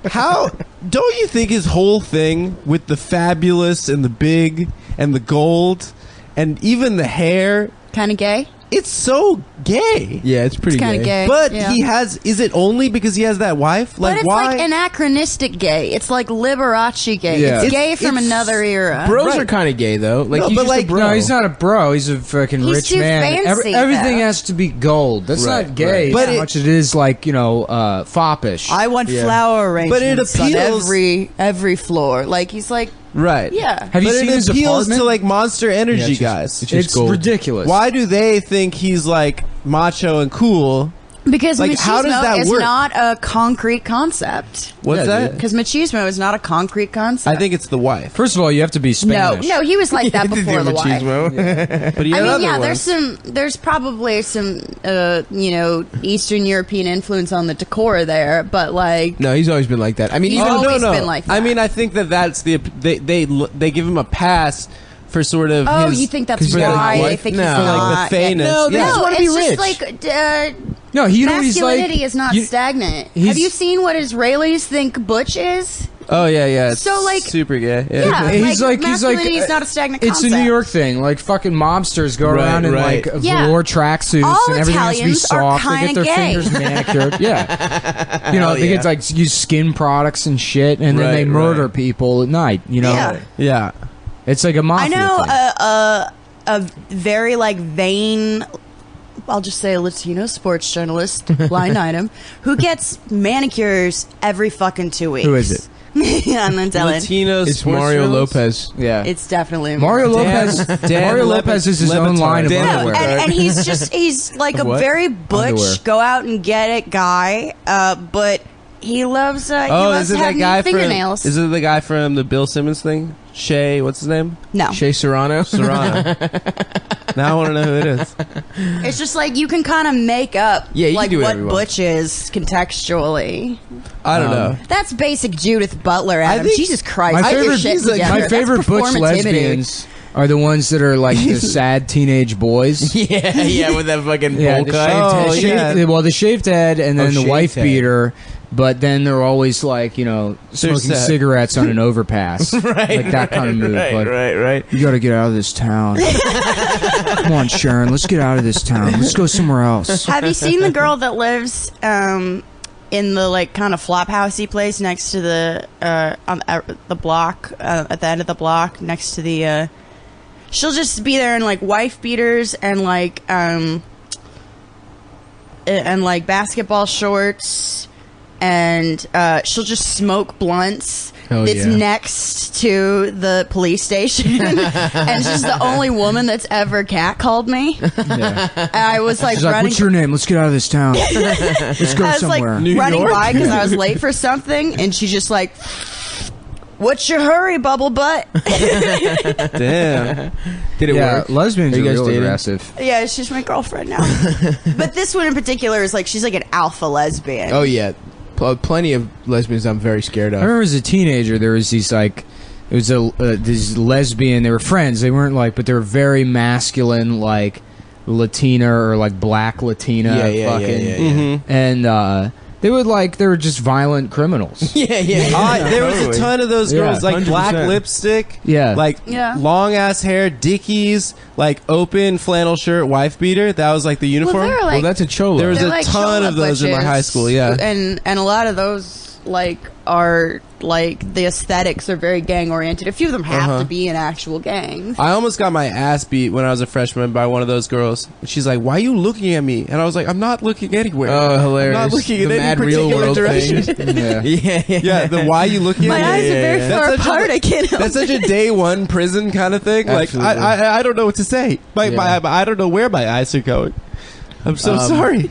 [SPEAKER 3] How don't you think his whole thing with the fabulous and the big and the gold and even the hair,
[SPEAKER 4] Kind of gay?
[SPEAKER 3] it's so gay.
[SPEAKER 1] Yeah, it's pretty
[SPEAKER 4] It's kind of gay.
[SPEAKER 3] But
[SPEAKER 4] yeah.
[SPEAKER 3] he has. Is it only because he has that wife? Like
[SPEAKER 4] But it's
[SPEAKER 3] why?
[SPEAKER 4] like anachronistic gay. It's like Liberace gay.
[SPEAKER 2] Yeah.
[SPEAKER 4] It's
[SPEAKER 3] It's-
[SPEAKER 4] gay from
[SPEAKER 3] it's-
[SPEAKER 4] another era.
[SPEAKER 1] Bros
[SPEAKER 3] Right.
[SPEAKER 1] are kind of gay though. Like
[SPEAKER 3] No,
[SPEAKER 1] he's
[SPEAKER 3] but
[SPEAKER 1] just
[SPEAKER 3] like-
[SPEAKER 1] a bro.
[SPEAKER 2] No, he's not a bro. He's a fucking
[SPEAKER 4] He's
[SPEAKER 2] rich
[SPEAKER 4] too
[SPEAKER 2] man.
[SPEAKER 4] fancy,
[SPEAKER 2] Everything
[SPEAKER 4] though.
[SPEAKER 2] has to be gold. That's
[SPEAKER 1] Right,
[SPEAKER 2] not gay
[SPEAKER 3] right. But
[SPEAKER 2] as
[SPEAKER 3] it-
[SPEAKER 2] much as it is like, foppish.
[SPEAKER 4] I want
[SPEAKER 1] Yeah.
[SPEAKER 4] flower
[SPEAKER 3] But it
[SPEAKER 4] arrangements on
[SPEAKER 3] appeals-
[SPEAKER 4] every floor. Like, he's like,
[SPEAKER 3] right.
[SPEAKER 4] yeah.
[SPEAKER 2] Have you
[SPEAKER 3] But
[SPEAKER 2] seen
[SPEAKER 3] it
[SPEAKER 2] his
[SPEAKER 3] appeals
[SPEAKER 2] apartment?
[SPEAKER 3] to like Monster
[SPEAKER 1] Yeah,
[SPEAKER 3] Energy
[SPEAKER 1] it's just-
[SPEAKER 3] guys.
[SPEAKER 1] it's just
[SPEAKER 2] It's
[SPEAKER 1] gold.
[SPEAKER 2] ridiculous.
[SPEAKER 3] Why do they think he's like macho and cool?
[SPEAKER 4] Because
[SPEAKER 3] Like,
[SPEAKER 4] machismo
[SPEAKER 3] how does that
[SPEAKER 4] is
[SPEAKER 3] work?
[SPEAKER 4] not a concrete concept.
[SPEAKER 3] What's
[SPEAKER 2] Yeah,
[SPEAKER 3] that?
[SPEAKER 2] dude.
[SPEAKER 4] Because machismo is not a concrete concept.
[SPEAKER 3] I think it's the wife.
[SPEAKER 2] First of all, you have to be
[SPEAKER 4] no,
[SPEAKER 2] Spanish.
[SPEAKER 4] no, he was like that before the wife.
[SPEAKER 3] But he
[SPEAKER 4] I
[SPEAKER 3] had
[SPEAKER 4] mean,
[SPEAKER 3] other
[SPEAKER 4] yeah,
[SPEAKER 3] ones.
[SPEAKER 4] there's probably some, Eastern European influence on the decor there, but like,
[SPEAKER 1] No, he's always been like that. I mean,
[SPEAKER 4] He's
[SPEAKER 1] even
[SPEAKER 4] always been like that.
[SPEAKER 3] I mean, I think that's the they give him a pass for sort of.
[SPEAKER 4] oh,
[SPEAKER 3] his,
[SPEAKER 4] you think that's
[SPEAKER 1] 'cause he's got
[SPEAKER 4] why
[SPEAKER 1] a
[SPEAKER 4] they
[SPEAKER 1] wife?
[SPEAKER 4] think
[SPEAKER 1] No.
[SPEAKER 4] he's
[SPEAKER 1] For,
[SPEAKER 3] like,
[SPEAKER 4] not?
[SPEAKER 3] the fairness.
[SPEAKER 1] No, they
[SPEAKER 3] Yeah.
[SPEAKER 1] just
[SPEAKER 4] No,
[SPEAKER 1] wanna
[SPEAKER 4] it's
[SPEAKER 1] be
[SPEAKER 4] just
[SPEAKER 1] rich.
[SPEAKER 4] like
[SPEAKER 2] No, you know he's like.
[SPEAKER 4] masculinity is not
[SPEAKER 2] you-
[SPEAKER 4] stagnant.
[SPEAKER 2] he's-
[SPEAKER 4] Have you seen what Israelis think butch is?
[SPEAKER 3] Oh yeah. It's
[SPEAKER 4] So, like-
[SPEAKER 3] super gay.
[SPEAKER 4] Yeah,
[SPEAKER 2] He's like
[SPEAKER 4] masculinity is not a stagnant
[SPEAKER 2] It's a
[SPEAKER 4] concept.
[SPEAKER 2] New York thing. Like fucking mobsters go
[SPEAKER 1] Right,
[SPEAKER 2] around in
[SPEAKER 1] right.
[SPEAKER 2] like
[SPEAKER 4] Yeah.
[SPEAKER 2] velour tracksuits
[SPEAKER 4] All
[SPEAKER 2] and everything has to be
[SPEAKER 4] Italians are
[SPEAKER 2] soft. They get
[SPEAKER 4] kinda
[SPEAKER 2] their
[SPEAKER 4] gay.
[SPEAKER 2] fingers manicured. Yeah, they get like use skin products and shit, and then they
[SPEAKER 1] Right,
[SPEAKER 2] murder
[SPEAKER 1] right.
[SPEAKER 2] people at night.
[SPEAKER 4] Yeah.
[SPEAKER 3] Yeah.
[SPEAKER 2] It's like a mafia.
[SPEAKER 4] I know
[SPEAKER 2] thing.
[SPEAKER 4] a very like vain, I'll just say a Latino sports journalist, line item, who gets manicures every fucking 2 weeks.
[SPEAKER 2] Who is it?
[SPEAKER 4] I'm not telling.
[SPEAKER 3] Latino
[SPEAKER 1] it's
[SPEAKER 3] sports
[SPEAKER 1] Mario
[SPEAKER 3] journalists?
[SPEAKER 1] Lopez.
[SPEAKER 2] Yeah,
[SPEAKER 4] It's definitely
[SPEAKER 2] Mario Lopez.
[SPEAKER 3] Dan
[SPEAKER 2] Mario
[SPEAKER 3] Le-
[SPEAKER 2] Lopez is his own
[SPEAKER 3] Lebatard.
[SPEAKER 2] line of
[SPEAKER 1] Dan-
[SPEAKER 4] No,
[SPEAKER 2] underwear.
[SPEAKER 4] and he's like a
[SPEAKER 1] What?
[SPEAKER 4] very butch,
[SPEAKER 2] Underwear.
[SPEAKER 4] go out and get it guy, but he loves
[SPEAKER 3] Oh,
[SPEAKER 4] he loves
[SPEAKER 3] is it
[SPEAKER 4] having
[SPEAKER 3] that guy
[SPEAKER 4] fingernails.
[SPEAKER 3] from? Is it the guy from the Bill Simmons thing? Shay, what's his name?
[SPEAKER 4] No.
[SPEAKER 1] Shea Serrano.
[SPEAKER 3] Serrano. Now I want to know who it is.
[SPEAKER 4] It's just like you can kind of make up
[SPEAKER 1] Yeah, you
[SPEAKER 4] like
[SPEAKER 1] can do
[SPEAKER 4] what
[SPEAKER 1] whatever you want.
[SPEAKER 4] Butch is contextually.
[SPEAKER 3] I don't know.
[SPEAKER 4] That's basic Judith Butler, Adam.
[SPEAKER 3] think
[SPEAKER 4] Jesus Christ.
[SPEAKER 2] my
[SPEAKER 4] get your
[SPEAKER 2] favorite,
[SPEAKER 4] shit
[SPEAKER 3] he's like-
[SPEAKER 4] together.
[SPEAKER 2] my
[SPEAKER 4] That's
[SPEAKER 2] favorite Butch
[SPEAKER 4] performativity.
[SPEAKER 2] lesbians are the ones that are like the sad teenage boys.
[SPEAKER 1] yeah, with that fucking
[SPEAKER 2] Yeah,
[SPEAKER 1] bowl
[SPEAKER 2] the
[SPEAKER 1] cut.
[SPEAKER 3] Oh,
[SPEAKER 2] shaved,
[SPEAKER 3] yeah.
[SPEAKER 2] well, the shaved head and then the
[SPEAKER 1] shaved
[SPEAKER 2] wife
[SPEAKER 1] head.
[SPEAKER 2] beater, but then they're always like, you know, smoking
[SPEAKER 3] sad.
[SPEAKER 2] cigarettes on an overpass.
[SPEAKER 1] Right,
[SPEAKER 2] like that kind of move. Like,
[SPEAKER 1] right.
[SPEAKER 2] you gotta get out of this town. Come on, Sharon, let's get out of this town. Let's go somewhere else.
[SPEAKER 4] Have you seen the girl that lives in the like kind of flop housey place next to the the block at the end of the block next to the she'll just be there in like wife beaters and like basketball shorts and she'll just smoke blunts.
[SPEAKER 1] Hell
[SPEAKER 4] It's
[SPEAKER 1] yeah.
[SPEAKER 4] next to the police station and she's the only woman that's ever catcalled me.
[SPEAKER 2] Yeah.
[SPEAKER 4] And I was like
[SPEAKER 2] She's like,
[SPEAKER 4] running
[SPEAKER 2] what's your name? Let's get out of this town. Let's go
[SPEAKER 4] I was
[SPEAKER 2] somewhere.
[SPEAKER 4] like
[SPEAKER 3] New
[SPEAKER 4] running
[SPEAKER 3] York?
[SPEAKER 4] by because I was late for something, and she's just like, "What's your hurry, bubble butt?"
[SPEAKER 3] Damn.
[SPEAKER 1] Did it
[SPEAKER 2] yeah,
[SPEAKER 1] work?
[SPEAKER 2] lesbians
[SPEAKER 1] Are
[SPEAKER 2] are
[SPEAKER 1] you guys
[SPEAKER 2] real
[SPEAKER 1] dating?
[SPEAKER 2] aggressive.
[SPEAKER 4] Yeah, she's my girlfriend now. But this one in particular is like she's like an alpha lesbian.
[SPEAKER 1] Oh yeah, plenty of lesbians I'm very scared
[SPEAKER 2] I
[SPEAKER 1] of.
[SPEAKER 2] remember as a teenager, there was these like, it was this lesbian. They were friends. They weren't like, but they were very masculine, like Latina or like black Latina. fucking, and they would like they were just violent criminals.
[SPEAKER 1] Yeah.
[SPEAKER 3] There was a
[SPEAKER 1] Totally.
[SPEAKER 3] ton of those
[SPEAKER 2] Yeah,
[SPEAKER 3] girls, like black
[SPEAKER 1] 100%.
[SPEAKER 3] lipstick,
[SPEAKER 2] Yeah.
[SPEAKER 3] like
[SPEAKER 4] Yeah.
[SPEAKER 3] long ass hair, Dickies, like open flannel shirt, wife beater. That was like the
[SPEAKER 4] well,
[SPEAKER 3] uniform.
[SPEAKER 4] they're like
[SPEAKER 1] Well, that's a cholo.
[SPEAKER 3] There was
[SPEAKER 4] they're
[SPEAKER 3] a
[SPEAKER 4] like
[SPEAKER 3] ton
[SPEAKER 4] chola
[SPEAKER 3] of those in my
[SPEAKER 4] butches.
[SPEAKER 3] high school, yeah.
[SPEAKER 4] and a lot of those like are like the aesthetics are very gang oriented. A few of them have to be in actual gangs.
[SPEAKER 3] I almost got my ass beat when I was a freshman by one of those girls. She's like, "Why are you looking at me?" And I was like, "I'm not looking anywhere.
[SPEAKER 1] Oh, hilarious!
[SPEAKER 3] I'm not looking in
[SPEAKER 1] the
[SPEAKER 3] any
[SPEAKER 1] mad real
[SPEAKER 3] particular
[SPEAKER 1] world
[SPEAKER 3] direction."
[SPEAKER 1] thing.
[SPEAKER 2] Yeah.
[SPEAKER 1] yeah.
[SPEAKER 3] The why you looking
[SPEAKER 4] My
[SPEAKER 3] at me?
[SPEAKER 4] eyes are very far
[SPEAKER 3] That's such a-
[SPEAKER 4] apart. I can't help
[SPEAKER 3] That's such a day one prison kind of thing. Like
[SPEAKER 1] Absolutely.
[SPEAKER 3] I don't know what to say. I don't know where my eyes are going. I'm so sorry.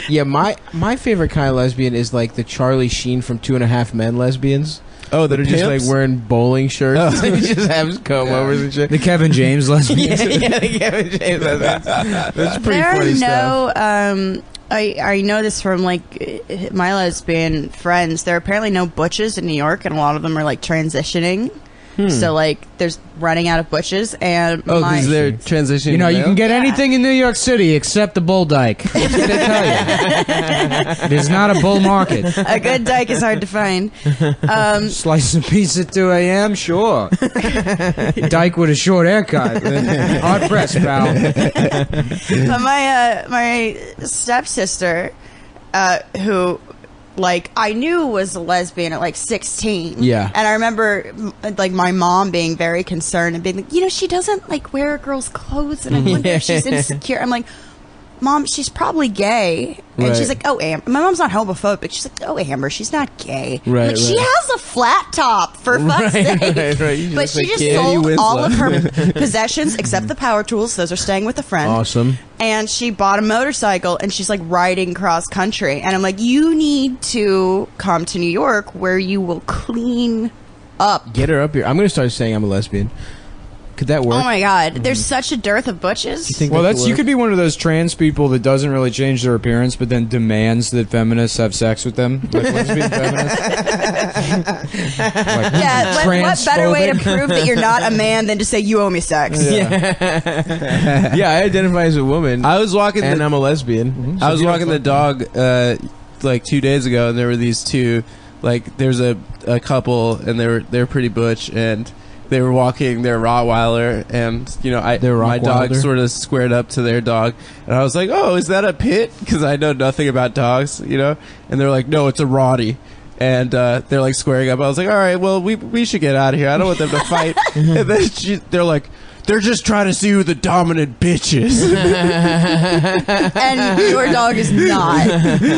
[SPEAKER 1] Yeah, my favorite kind of lesbian is like the Charlie Sheen from 2.5 Men lesbians.
[SPEAKER 3] Oh,
[SPEAKER 1] That are just like wearing bowling shirts. They just have comb overs and shit.
[SPEAKER 2] The Kevin James lesbians.
[SPEAKER 1] yeah, the Kevin James lesbians. That's pretty
[SPEAKER 4] there
[SPEAKER 1] funny
[SPEAKER 4] are
[SPEAKER 1] stuff.
[SPEAKER 4] no I know this from like my lesbian friends. There are apparently no butches in New York, and a lot of them are like transitioning. So like there's running out of butches, and
[SPEAKER 3] Oh,
[SPEAKER 4] my
[SPEAKER 3] because they're transitioning.
[SPEAKER 2] You know, you
[SPEAKER 3] now?
[SPEAKER 2] can get
[SPEAKER 4] Yeah.
[SPEAKER 2] anything in New York City except the bull dyke. That's what they tell you. It is not a bull market.
[SPEAKER 4] a good dyke is hard to find.
[SPEAKER 2] Slice of pizza at 2 a.m., sure. Dyke with a short haircut. Hard press, pal.
[SPEAKER 4] But my stepsister, who like I knew was a lesbian at like 16.
[SPEAKER 1] Yeah.
[SPEAKER 4] And I remember like my mom being very concerned and being like, you know, she doesn't like wear girls' clothes, and I wonder if she's insecure. I'm like, Mom, she's probably gay. And
[SPEAKER 1] Right.
[SPEAKER 4] she's like, oh, Amber. My mom's not homophobic. She's like, oh, Amber, she's not gay. I'm
[SPEAKER 1] Right,
[SPEAKER 4] like, she
[SPEAKER 1] right.
[SPEAKER 4] has a flat top, for fuck's sake.
[SPEAKER 1] right. You
[SPEAKER 4] But
[SPEAKER 1] just
[SPEAKER 4] she
[SPEAKER 1] like
[SPEAKER 4] just
[SPEAKER 1] kid.
[SPEAKER 4] sold
[SPEAKER 3] Winslow.
[SPEAKER 4] all of her possessions except the power tools. Those are staying with a friend.
[SPEAKER 1] Awesome.
[SPEAKER 4] And she bought a motorcycle and she's like riding cross country. And I'm like, you need to come to New York where you will clean up.
[SPEAKER 1] Get her up here. I'm gonna start saying I'm a lesbian. Could that work?
[SPEAKER 4] Oh my God. There's such a dearth of butches.
[SPEAKER 1] You think
[SPEAKER 2] Well,
[SPEAKER 1] that
[SPEAKER 2] that's
[SPEAKER 1] could
[SPEAKER 2] you
[SPEAKER 1] work?
[SPEAKER 2] could be one of those trans people that doesn't really change their appearance, but then demands that feminists have sex with them, like lesbian feminists. Like,
[SPEAKER 4] Yeah, what better way to
[SPEAKER 2] transphobic.
[SPEAKER 4] prove that you're not a man than to say you owe me sex?
[SPEAKER 1] Yeah, I identify as a woman,
[SPEAKER 3] I was walking.
[SPEAKER 1] and
[SPEAKER 3] the,
[SPEAKER 1] I'm a lesbian.
[SPEAKER 3] I was walking the dog like 2 days ago, and there were these two. Like, there's a couple, and they're pretty butch, and they were walking their Rottweiler, and you know,
[SPEAKER 1] Their
[SPEAKER 3] my dog
[SPEAKER 1] Rottweiler?
[SPEAKER 3] sort of squared up to their dog, and I was like, "Oh, is that a pit?" Because I know nothing about dogs, you know. And they're like, "No, it's a Rottie." And they're like squaring up. I was like, "All right, well, we should get out of here. I don't want them to fight." And then they're like, "They're just trying to see who the dominant bitch is."
[SPEAKER 4] And your dog is not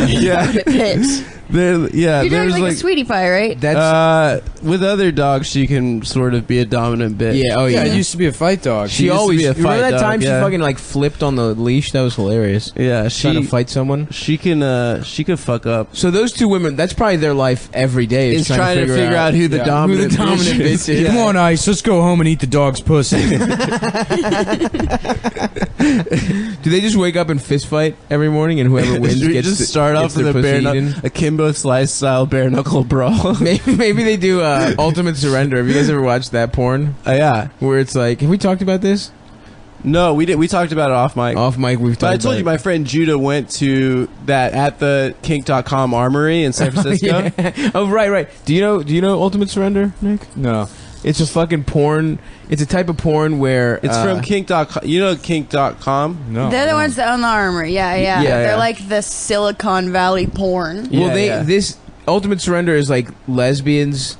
[SPEAKER 3] Yeah.
[SPEAKER 4] a bitch.
[SPEAKER 3] Yeah,
[SPEAKER 4] You're doing
[SPEAKER 3] there's
[SPEAKER 4] like a sweetie pie, right?
[SPEAKER 1] That's
[SPEAKER 3] with other dogs, she can sort of be a dominant bitch.
[SPEAKER 1] yeah. Oh
[SPEAKER 2] Yeah,
[SPEAKER 1] yeah.
[SPEAKER 2] it used to be a fight dog.
[SPEAKER 1] She
[SPEAKER 3] used to
[SPEAKER 1] always.
[SPEAKER 3] be a
[SPEAKER 1] Remember
[SPEAKER 3] fight
[SPEAKER 1] that
[SPEAKER 3] dog,
[SPEAKER 1] time she
[SPEAKER 3] yeah.
[SPEAKER 1] fucking like flipped on the leash? That was hilarious.
[SPEAKER 3] Yeah,
[SPEAKER 1] Trying to fight someone.
[SPEAKER 3] She could fuck up.
[SPEAKER 1] So those two women, that's probably their life every day.
[SPEAKER 3] It's trying to figure out who the
[SPEAKER 2] Yeah.
[SPEAKER 3] dominant,
[SPEAKER 1] dominant bitch is.
[SPEAKER 2] Come on, Ice. Let's go home and eat the dog's pussy.
[SPEAKER 1] Do they just wake up and fist fight every morning, and whoever wins
[SPEAKER 3] Should we
[SPEAKER 1] gets
[SPEAKER 3] just
[SPEAKER 1] to-
[SPEAKER 3] start
[SPEAKER 1] gets
[SPEAKER 3] off with
[SPEAKER 1] their
[SPEAKER 3] a
[SPEAKER 1] pussy eaten?
[SPEAKER 3] Kimbo Slice style bare knuckle brawl.
[SPEAKER 1] Maybe they do Ultimate Surrender. Have you guys ever watched that porn?
[SPEAKER 3] Yeah.
[SPEAKER 1] Where it's like, have we talked about this?
[SPEAKER 3] No, we did. We talked about it off mic.
[SPEAKER 1] Off mic, we've talked
[SPEAKER 3] But I
[SPEAKER 1] about
[SPEAKER 3] told you,
[SPEAKER 1] it.
[SPEAKER 3] my friend Judah went to that at the kink.com armory in San Francisco.
[SPEAKER 1] Yeah. Oh, right. Do you know Ultimate Surrender, Nick?
[SPEAKER 2] No.
[SPEAKER 1] It's a fucking porn. It's a type of porn where
[SPEAKER 3] It's from kink.com. You know kink.com?
[SPEAKER 2] No.
[SPEAKER 4] They're the ones that own the armory. Yeah.
[SPEAKER 1] Yeah,
[SPEAKER 4] They're
[SPEAKER 1] yeah.
[SPEAKER 4] like the Silicon Valley porn.
[SPEAKER 3] Yeah,
[SPEAKER 1] Well, this Ultimate Surrender is like lesbians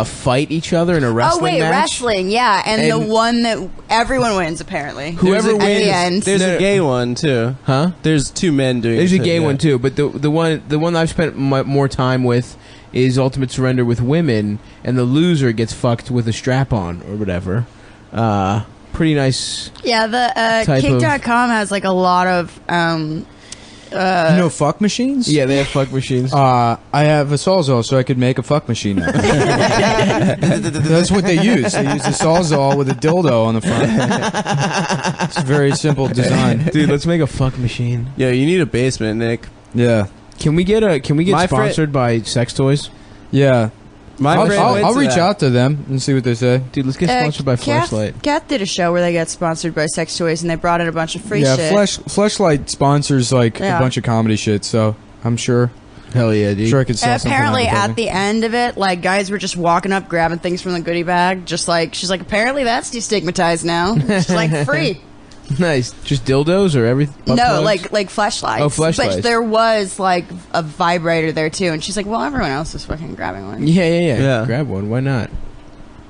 [SPEAKER 1] fight each other in a wrestling
[SPEAKER 4] Oh wait,
[SPEAKER 1] match.
[SPEAKER 4] wrestling, yeah, and the
[SPEAKER 1] And-
[SPEAKER 4] one that everyone wins apparently.
[SPEAKER 1] Whoever
[SPEAKER 4] at
[SPEAKER 1] wins-
[SPEAKER 4] the end.
[SPEAKER 3] There's
[SPEAKER 1] No,
[SPEAKER 3] a
[SPEAKER 1] no.
[SPEAKER 3] gay one too.
[SPEAKER 1] Huh?
[SPEAKER 3] There's two men doing
[SPEAKER 1] There's
[SPEAKER 3] it.
[SPEAKER 1] a gay
[SPEAKER 3] yeah.
[SPEAKER 1] one too, but the one I've spent more time with is Ultimate Surrender with women, and the loser gets fucked with a strap on or whatever. Pretty nice.
[SPEAKER 4] Yeah, the
[SPEAKER 1] type of-
[SPEAKER 4] Kink.com has like a lot of
[SPEAKER 2] you know fuck machines?
[SPEAKER 1] Yeah, they have fuck machines.
[SPEAKER 2] I have a Sawzall, so I could make a fuck machine now. That's what they use. They use a Sawzall with a dildo on the front. It's a very simple design.
[SPEAKER 1] Dude, let's make a fuck machine.
[SPEAKER 3] Yeah, you need a basement, Nick.
[SPEAKER 2] Yeah.
[SPEAKER 1] Can we get
[SPEAKER 3] My
[SPEAKER 1] sponsored by sex toys?
[SPEAKER 2] Yeah.
[SPEAKER 3] My friend went
[SPEAKER 2] I'll
[SPEAKER 3] to
[SPEAKER 2] reach
[SPEAKER 3] that.
[SPEAKER 2] out to them and see what they say.
[SPEAKER 1] Dude, let's get sponsored by Fleshlight.
[SPEAKER 4] Kath did a show where they got sponsored by sex toys and they brought in a bunch of free shit.
[SPEAKER 2] Fleshlight sponsors like
[SPEAKER 4] Yeah.
[SPEAKER 2] a bunch of comedy shit, so I'm sure
[SPEAKER 1] Hell yeah, dude.
[SPEAKER 2] I could sell
[SPEAKER 4] Apparently,
[SPEAKER 2] something
[SPEAKER 4] at the end of it, like guys were just walking up, grabbing things from the goodie bag. Just like she's like, apparently that's destigmatized now. She's like, free.
[SPEAKER 1] Nice. Just dildos or everything?
[SPEAKER 4] No, like fleshlights.
[SPEAKER 1] Oh, fleshlights.
[SPEAKER 4] But there was like a vibrator there too, and she's like, well, everyone else is fucking grabbing one.
[SPEAKER 1] Yeah.
[SPEAKER 3] Yeah.
[SPEAKER 1] Grab one. Why not?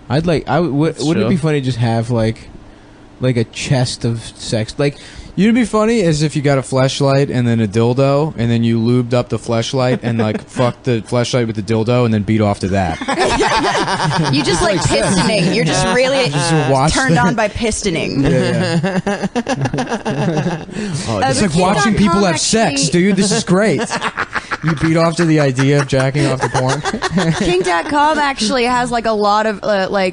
[SPEAKER 1] Wouldn't it be funny to just have like a chest of sex? Like,
[SPEAKER 2] You'd be funny as if you got a fleshlight and then a dildo, and then you lubed up the fleshlight and like fucked the fleshlight with the dildo, and then beat off to that.
[SPEAKER 4] You just like pistoning. You're just really
[SPEAKER 2] watch
[SPEAKER 4] turned
[SPEAKER 2] them.
[SPEAKER 4] on by pistoning.
[SPEAKER 2] It's like watching people have sex, dude. This is great. You beat off to the idea of jacking off the porn.
[SPEAKER 4] King.com actually has like a lot of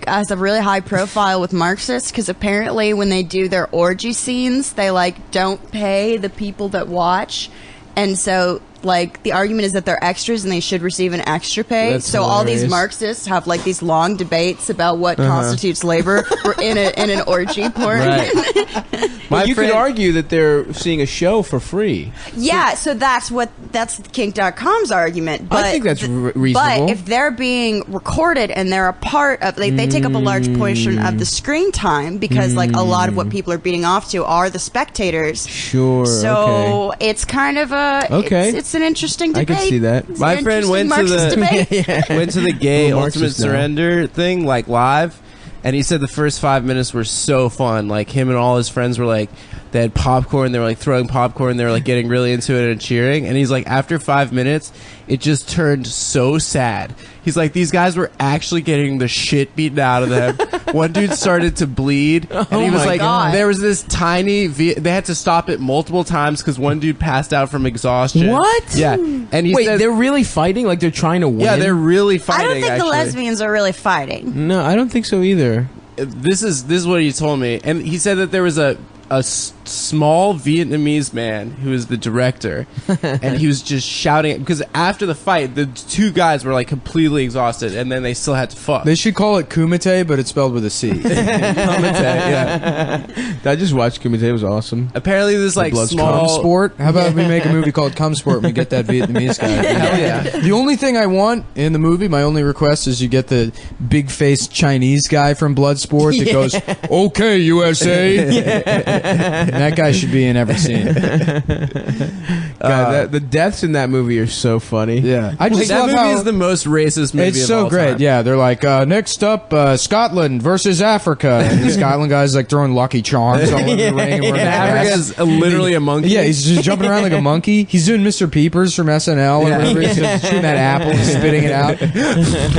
[SPEAKER 4] has a really high profile with Marxists because apparently when they do their orgy scenes, they like don't pay the people that watch, and so like the argument is that they're extras and they should receive an extra pay.
[SPEAKER 1] That's
[SPEAKER 4] so all these
[SPEAKER 1] hilarious.
[SPEAKER 4] Marxists have like these long debates about what constitutes labor in an orgy porn.
[SPEAKER 1] But you could argue that they're seeing a show for free.
[SPEAKER 4] Yeah, so that's Kink.com's argument. But
[SPEAKER 1] I think that's reasonable.
[SPEAKER 4] But if they're being recorded and they're a part of, they take up a large portion of the screen time because like a lot of what people are beating off to are the spectators.
[SPEAKER 1] Sure.
[SPEAKER 4] So it's kind of a
[SPEAKER 1] Okay.
[SPEAKER 4] It's an interesting debate.
[SPEAKER 1] I can see that.
[SPEAKER 4] It's
[SPEAKER 3] My
[SPEAKER 4] an
[SPEAKER 3] friend went to
[SPEAKER 4] interesting Marxist
[SPEAKER 3] the
[SPEAKER 4] debate.
[SPEAKER 3] went to the gay
[SPEAKER 1] Well,
[SPEAKER 3] Ultimate
[SPEAKER 1] Marxist now.
[SPEAKER 3] Surrender thing like live, and he said the first 5 minutes were so fun. Like him and all his friends were like, they had popcorn, they were like throwing popcorn, they were like getting really into it and cheering. And he's like, after 5 minutes, it just turned so sad. He's like, these guys were actually getting the shit beaten out of them. One dude started to bleed, and he was
[SPEAKER 4] my
[SPEAKER 3] like,
[SPEAKER 4] God.
[SPEAKER 3] there was this tiny. They had to stop it multiple times because one dude passed out from exhaustion.
[SPEAKER 1] What?
[SPEAKER 3] Yeah, and he
[SPEAKER 1] Wait,
[SPEAKER 3] said,
[SPEAKER 1] they're really fighting? Like they're trying to win?
[SPEAKER 3] yeah, they're really
[SPEAKER 4] I
[SPEAKER 3] fighting.
[SPEAKER 4] don't think
[SPEAKER 3] actually.
[SPEAKER 4] the lesbians are really fighting.
[SPEAKER 1] No, I don't think so either.
[SPEAKER 3] This is what he told me, and he said that there was a small Vietnamese man who was the director, and he was just shouting because after the fight, the two guys were like completely exhausted, and then they still had to fuck.
[SPEAKER 2] They should call it Kumite, but it's spelled with a C.
[SPEAKER 3] yeah.
[SPEAKER 1] I just watched Kumite. It was awesome.
[SPEAKER 3] Apparently, this like
[SPEAKER 1] blood's
[SPEAKER 2] Cum
[SPEAKER 3] small.
[SPEAKER 2] Sport? How about we make a movie called Cum Sport and we get that Vietnamese guy?
[SPEAKER 3] Hell yeah.
[SPEAKER 2] The only thing I want in the movie, my only request is you get the big-faced Chinese guy from Bloodsport that goes, "Okay, USA." that guy should be in every scene.
[SPEAKER 1] God, the deaths in that movie are so funny.
[SPEAKER 2] Yeah, I just
[SPEAKER 3] that
[SPEAKER 2] love
[SPEAKER 3] movie
[SPEAKER 2] how
[SPEAKER 3] is the most racist movie.
[SPEAKER 2] it's
[SPEAKER 3] of
[SPEAKER 2] so
[SPEAKER 3] all
[SPEAKER 2] great.
[SPEAKER 3] time.
[SPEAKER 2] Yeah, they're like, next up, Scotland versus Africa, and the Scotland guy's like throwing Lucky Charms all over the ring. And
[SPEAKER 3] Africa is lilliterally a monkey.
[SPEAKER 2] Yeah, he's just jumping around like a monkey. He's doing Mr. Peepers from SNL or whatever. He's just chewing that apple and spitting it out.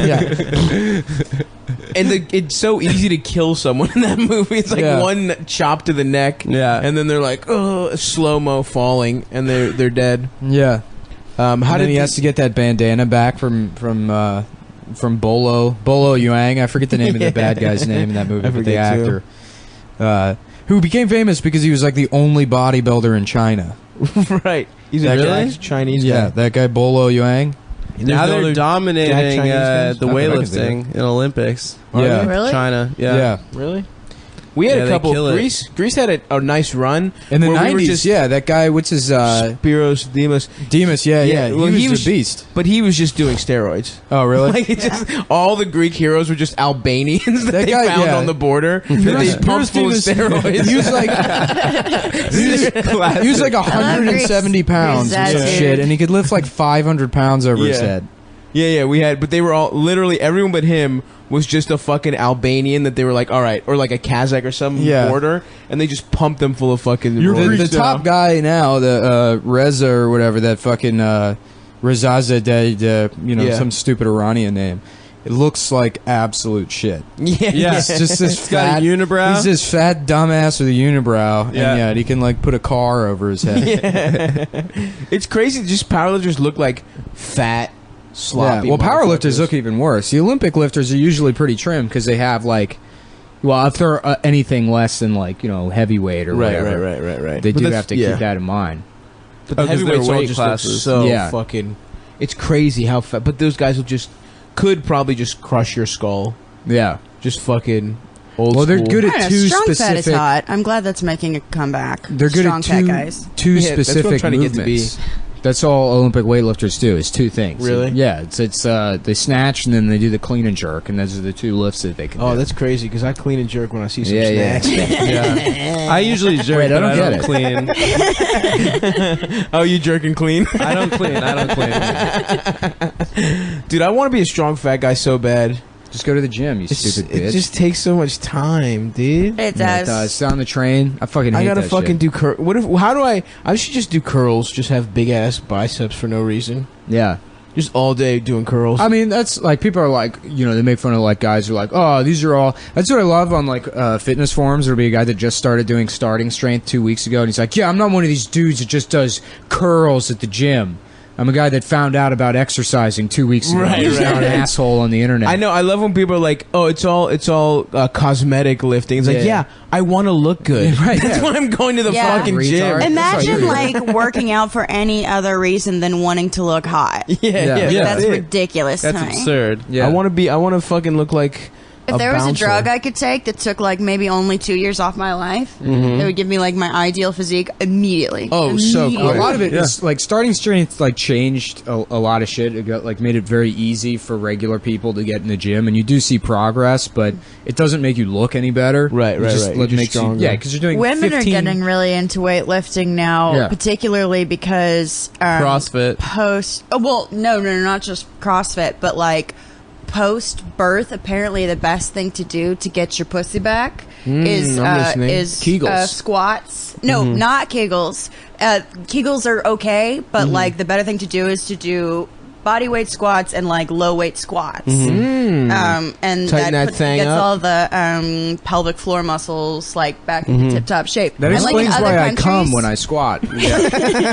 [SPEAKER 2] Yeah.
[SPEAKER 1] And it's so easy to kill someone in that movie. It's like one chop to the neck, and then they're like, oh, slow-mo falling, and they're dead.
[SPEAKER 2] Yeah.
[SPEAKER 1] How did
[SPEAKER 2] he has to get that bandana back from Bolo Yang. I forget the name of the bad guy's name in that movie, but the actor, who became famous because he was like the only bodybuilder in China.
[SPEAKER 1] Right? He's a
[SPEAKER 2] really?
[SPEAKER 1] Chinese guy.
[SPEAKER 2] Yeah, that guy Bolo Yang.
[SPEAKER 3] Now they're dominating the weightlifting in Olympics.
[SPEAKER 2] Yeah.
[SPEAKER 4] Really?
[SPEAKER 3] China.
[SPEAKER 2] Yeah.
[SPEAKER 1] Really? We had a
[SPEAKER 3] they
[SPEAKER 1] couple.
[SPEAKER 3] kill it.
[SPEAKER 1] Greece had a nice run
[SPEAKER 2] In the
[SPEAKER 1] where we were
[SPEAKER 2] 90s,
[SPEAKER 1] just
[SPEAKER 2] that guy, what's his...
[SPEAKER 1] Spiros Demas.
[SPEAKER 2] Demas, yeah.
[SPEAKER 1] Well,
[SPEAKER 2] he was a beast.
[SPEAKER 1] but he was just doing steroids.
[SPEAKER 2] Oh, really?
[SPEAKER 1] Like it just all the Greek heroes were just Albanians that they
[SPEAKER 2] guy,
[SPEAKER 1] found on the border that they pumped full of steroids.
[SPEAKER 2] He was like, he was like 170 pounds or
[SPEAKER 4] Grease
[SPEAKER 2] some
[SPEAKER 4] that
[SPEAKER 2] shit,
[SPEAKER 4] dude.
[SPEAKER 2] and he could lift like 500 pounds over his
[SPEAKER 1] Yeah.
[SPEAKER 2] head.
[SPEAKER 1] Yeah, we had, but they were all literally everyone but him was just a fucking Albanian that they were like, all right, or like a Kazakh or some border, and they just pumped them full of fucking.
[SPEAKER 2] The top guy now, the Reza or whatever, that fucking Rezaze, some stupid Iranian name. It looks like absolute shit.
[SPEAKER 1] Yeah.
[SPEAKER 2] It's just this
[SPEAKER 3] It's got
[SPEAKER 2] fat
[SPEAKER 3] a unibrow.
[SPEAKER 2] He's this fat dumbass with a unibrow,
[SPEAKER 3] Yeah.
[SPEAKER 2] and yet he can like put a car over his head.
[SPEAKER 1] It's crazy. Just powerlifters look like fat, sloppy.
[SPEAKER 2] Well, powerlifters
[SPEAKER 1] motherfuckers.
[SPEAKER 2] look even worse. The Olympic lifters are usually pretty trim because they have like, well, if they're anything less than like heavyweight or whatever,
[SPEAKER 1] right.
[SPEAKER 2] they
[SPEAKER 1] But
[SPEAKER 2] do
[SPEAKER 1] that's-
[SPEAKER 2] have to keep that in mind.
[SPEAKER 1] But the
[SPEAKER 3] 'cause they're
[SPEAKER 1] heavyweights all
[SPEAKER 3] weight
[SPEAKER 1] just look
[SPEAKER 3] classes.
[SPEAKER 1] so fucking. It's crazy how fat. But those guys could probably just crush your skull.
[SPEAKER 2] Yeah.
[SPEAKER 1] Just fucking old.
[SPEAKER 2] Well, they're
[SPEAKER 1] school.
[SPEAKER 2] good
[SPEAKER 4] I
[SPEAKER 2] at
[SPEAKER 4] don't know,
[SPEAKER 2] two
[SPEAKER 4] strong fat is
[SPEAKER 2] specific.
[SPEAKER 4] hot. I'm glad that's making a comeback.
[SPEAKER 2] They're good
[SPEAKER 4] strong
[SPEAKER 2] at
[SPEAKER 4] fat guys.
[SPEAKER 2] two
[SPEAKER 1] Yeah, that's what I'm
[SPEAKER 2] specific
[SPEAKER 1] trying to get to be.
[SPEAKER 2] movements. That's all Olympic weightlifters do is two things.
[SPEAKER 1] Really?
[SPEAKER 2] Yeah. It's they snatch and then they do the clean and jerk, and those are the two lifts that they can do.
[SPEAKER 1] Oh, that's crazy because I clean and jerk when I see some
[SPEAKER 2] Yeah,
[SPEAKER 1] snacks.
[SPEAKER 3] Yeah. I usually jerk,
[SPEAKER 2] Wait, I
[SPEAKER 3] but
[SPEAKER 2] don't
[SPEAKER 3] I
[SPEAKER 2] get
[SPEAKER 3] don't clean.
[SPEAKER 1] Oh, you jerk and clean?
[SPEAKER 3] I don't clean.
[SPEAKER 1] Dude, I want to be a strong fat guy so bad.
[SPEAKER 2] Just go to the gym, you stupid bitch.
[SPEAKER 1] It just takes so much time, dude.
[SPEAKER 4] It
[SPEAKER 2] Yeah,
[SPEAKER 4] does.
[SPEAKER 2] Sit on the train. I fucking hate
[SPEAKER 1] I gotta
[SPEAKER 2] that
[SPEAKER 1] fucking
[SPEAKER 2] shit.
[SPEAKER 1] do curl. What if? How do I? I should just do curls. Just have big ass biceps for no reason.
[SPEAKER 2] Yeah.
[SPEAKER 1] Just all day doing curls.
[SPEAKER 2] I mean, that's like people are like, they make fun of like guys who are like, oh, these are all. That's what I love on like fitness forums. There'll be a guy that just started doing starting strength 2 weeks ago, and he's like, yeah, I'm not one of these dudes that just does curls at the gym. I'm a guy that found out about exercising 2 weeks ago.
[SPEAKER 1] Right,
[SPEAKER 2] He's now an asshole on the internet.
[SPEAKER 1] I know. I love when people are like, "Oh, it's all cosmetic lifting." It's like,
[SPEAKER 2] Yeah.
[SPEAKER 1] yeah, I want to look good.
[SPEAKER 2] Right,
[SPEAKER 1] That's
[SPEAKER 2] yeah.
[SPEAKER 1] why I'm going to the
[SPEAKER 4] Yeah.
[SPEAKER 1] fucking
[SPEAKER 2] Retard.
[SPEAKER 1] gym.
[SPEAKER 4] Imagine like working out for any other reason than wanting to look hot.
[SPEAKER 1] Yeah.
[SPEAKER 4] That's
[SPEAKER 1] it.
[SPEAKER 4] ridiculous
[SPEAKER 3] That's
[SPEAKER 4] to me.
[SPEAKER 3] absurd.
[SPEAKER 2] Yeah.
[SPEAKER 1] I want to fucking look like.
[SPEAKER 4] If there was a
[SPEAKER 1] bouncer.
[SPEAKER 4] drug I could take that took like maybe only 2 years off my life, it would give me like my ideal physique immediately.
[SPEAKER 1] Oh, so
[SPEAKER 4] Immediately.
[SPEAKER 1] quick.
[SPEAKER 2] A lot of it is like starting strength like changed a lot of shit. It got like made it very easy for regular people to get in the gym, and you do see progress, but it doesn't make you look any better.
[SPEAKER 1] Right,
[SPEAKER 2] It
[SPEAKER 1] right,
[SPEAKER 2] just
[SPEAKER 1] right. You're just
[SPEAKER 2] makes you,
[SPEAKER 1] stronger.
[SPEAKER 2] yeah, because you're doing
[SPEAKER 4] Women
[SPEAKER 2] 15,
[SPEAKER 4] are getting really into weightlifting now,
[SPEAKER 2] Yeah.
[SPEAKER 4] particularly because
[SPEAKER 3] CrossFit.
[SPEAKER 4] no, not just CrossFit, but like post birth. Apparently, the best thing to do to get your pussy back is
[SPEAKER 1] I'm listening.
[SPEAKER 2] Kegels.
[SPEAKER 4] squats. No, not Kegels. Kegels are okay, but like the better thing to do is to do body weight squats and like low weight squats. And
[SPEAKER 1] Tighten that thing
[SPEAKER 4] gets
[SPEAKER 1] up.
[SPEAKER 4] all the pelvic floor muscles like back in tip top shape.
[SPEAKER 2] That
[SPEAKER 4] And, like, in
[SPEAKER 2] explains
[SPEAKER 4] other
[SPEAKER 2] why I come
[SPEAKER 4] countries-
[SPEAKER 2] when I squat.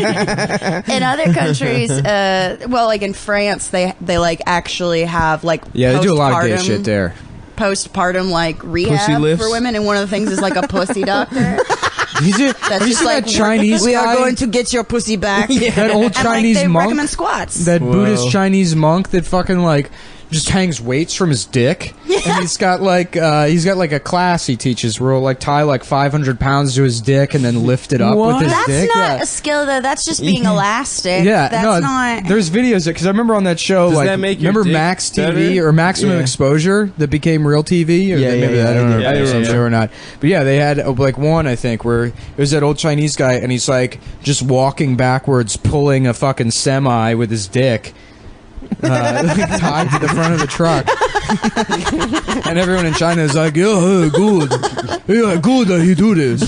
[SPEAKER 4] in other countries, well, like in France, they like actually have like
[SPEAKER 2] Yeah, they do a lot of gay
[SPEAKER 4] postpartum-
[SPEAKER 2] shit there.
[SPEAKER 4] Postpartum like
[SPEAKER 1] Pussy
[SPEAKER 4] rehab
[SPEAKER 1] lifts?
[SPEAKER 4] for women, and one of the things is like a pussy doctor.
[SPEAKER 2] Have you
[SPEAKER 4] That's just
[SPEAKER 2] seen
[SPEAKER 4] like
[SPEAKER 2] that Chinese
[SPEAKER 4] we
[SPEAKER 2] guy?
[SPEAKER 4] are going to get your pussy back.
[SPEAKER 2] That old
[SPEAKER 4] And
[SPEAKER 2] Chinese
[SPEAKER 4] like, they
[SPEAKER 2] monk?
[SPEAKER 4] recommend squats.
[SPEAKER 2] That
[SPEAKER 1] Whoa.
[SPEAKER 2] Buddhist Chinese monk that fucking like just hangs weights from his dick, and he's got like a class he teaches where he'll like tie like 500 pounds to his dick and then lift it up with his
[SPEAKER 4] That's
[SPEAKER 2] dick.
[SPEAKER 4] not a skill though. That's just being elastic.
[SPEAKER 2] Yeah,
[SPEAKER 4] that's
[SPEAKER 2] no,
[SPEAKER 4] not.
[SPEAKER 2] There's videos because I remember on that show,
[SPEAKER 3] Does
[SPEAKER 2] like,
[SPEAKER 3] that make your
[SPEAKER 2] remember
[SPEAKER 3] dick
[SPEAKER 2] Max TV
[SPEAKER 3] better?
[SPEAKER 2] or Maximum
[SPEAKER 1] Yeah.
[SPEAKER 2] Exposure that became Real TV? Or
[SPEAKER 1] Yeah,
[SPEAKER 2] maybe
[SPEAKER 1] yeah,
[SPEAKER 2] I don't know
[SPEAKER 3] yeah,
[SPEAKER 2] if that's
[SPEAKER 3] yeah,
[SPEAKER 2] the
[SPEAKER 3] yeah.
[SPEAKER 2] show or not. But yeah, they had like one I think where it was that old Chinese guy and he's like just walking backwards, pulling a fucking semi with his dick. Tied to the front of the truck, and everyone in China is like, "Yeah, good, yeah, good that you do this."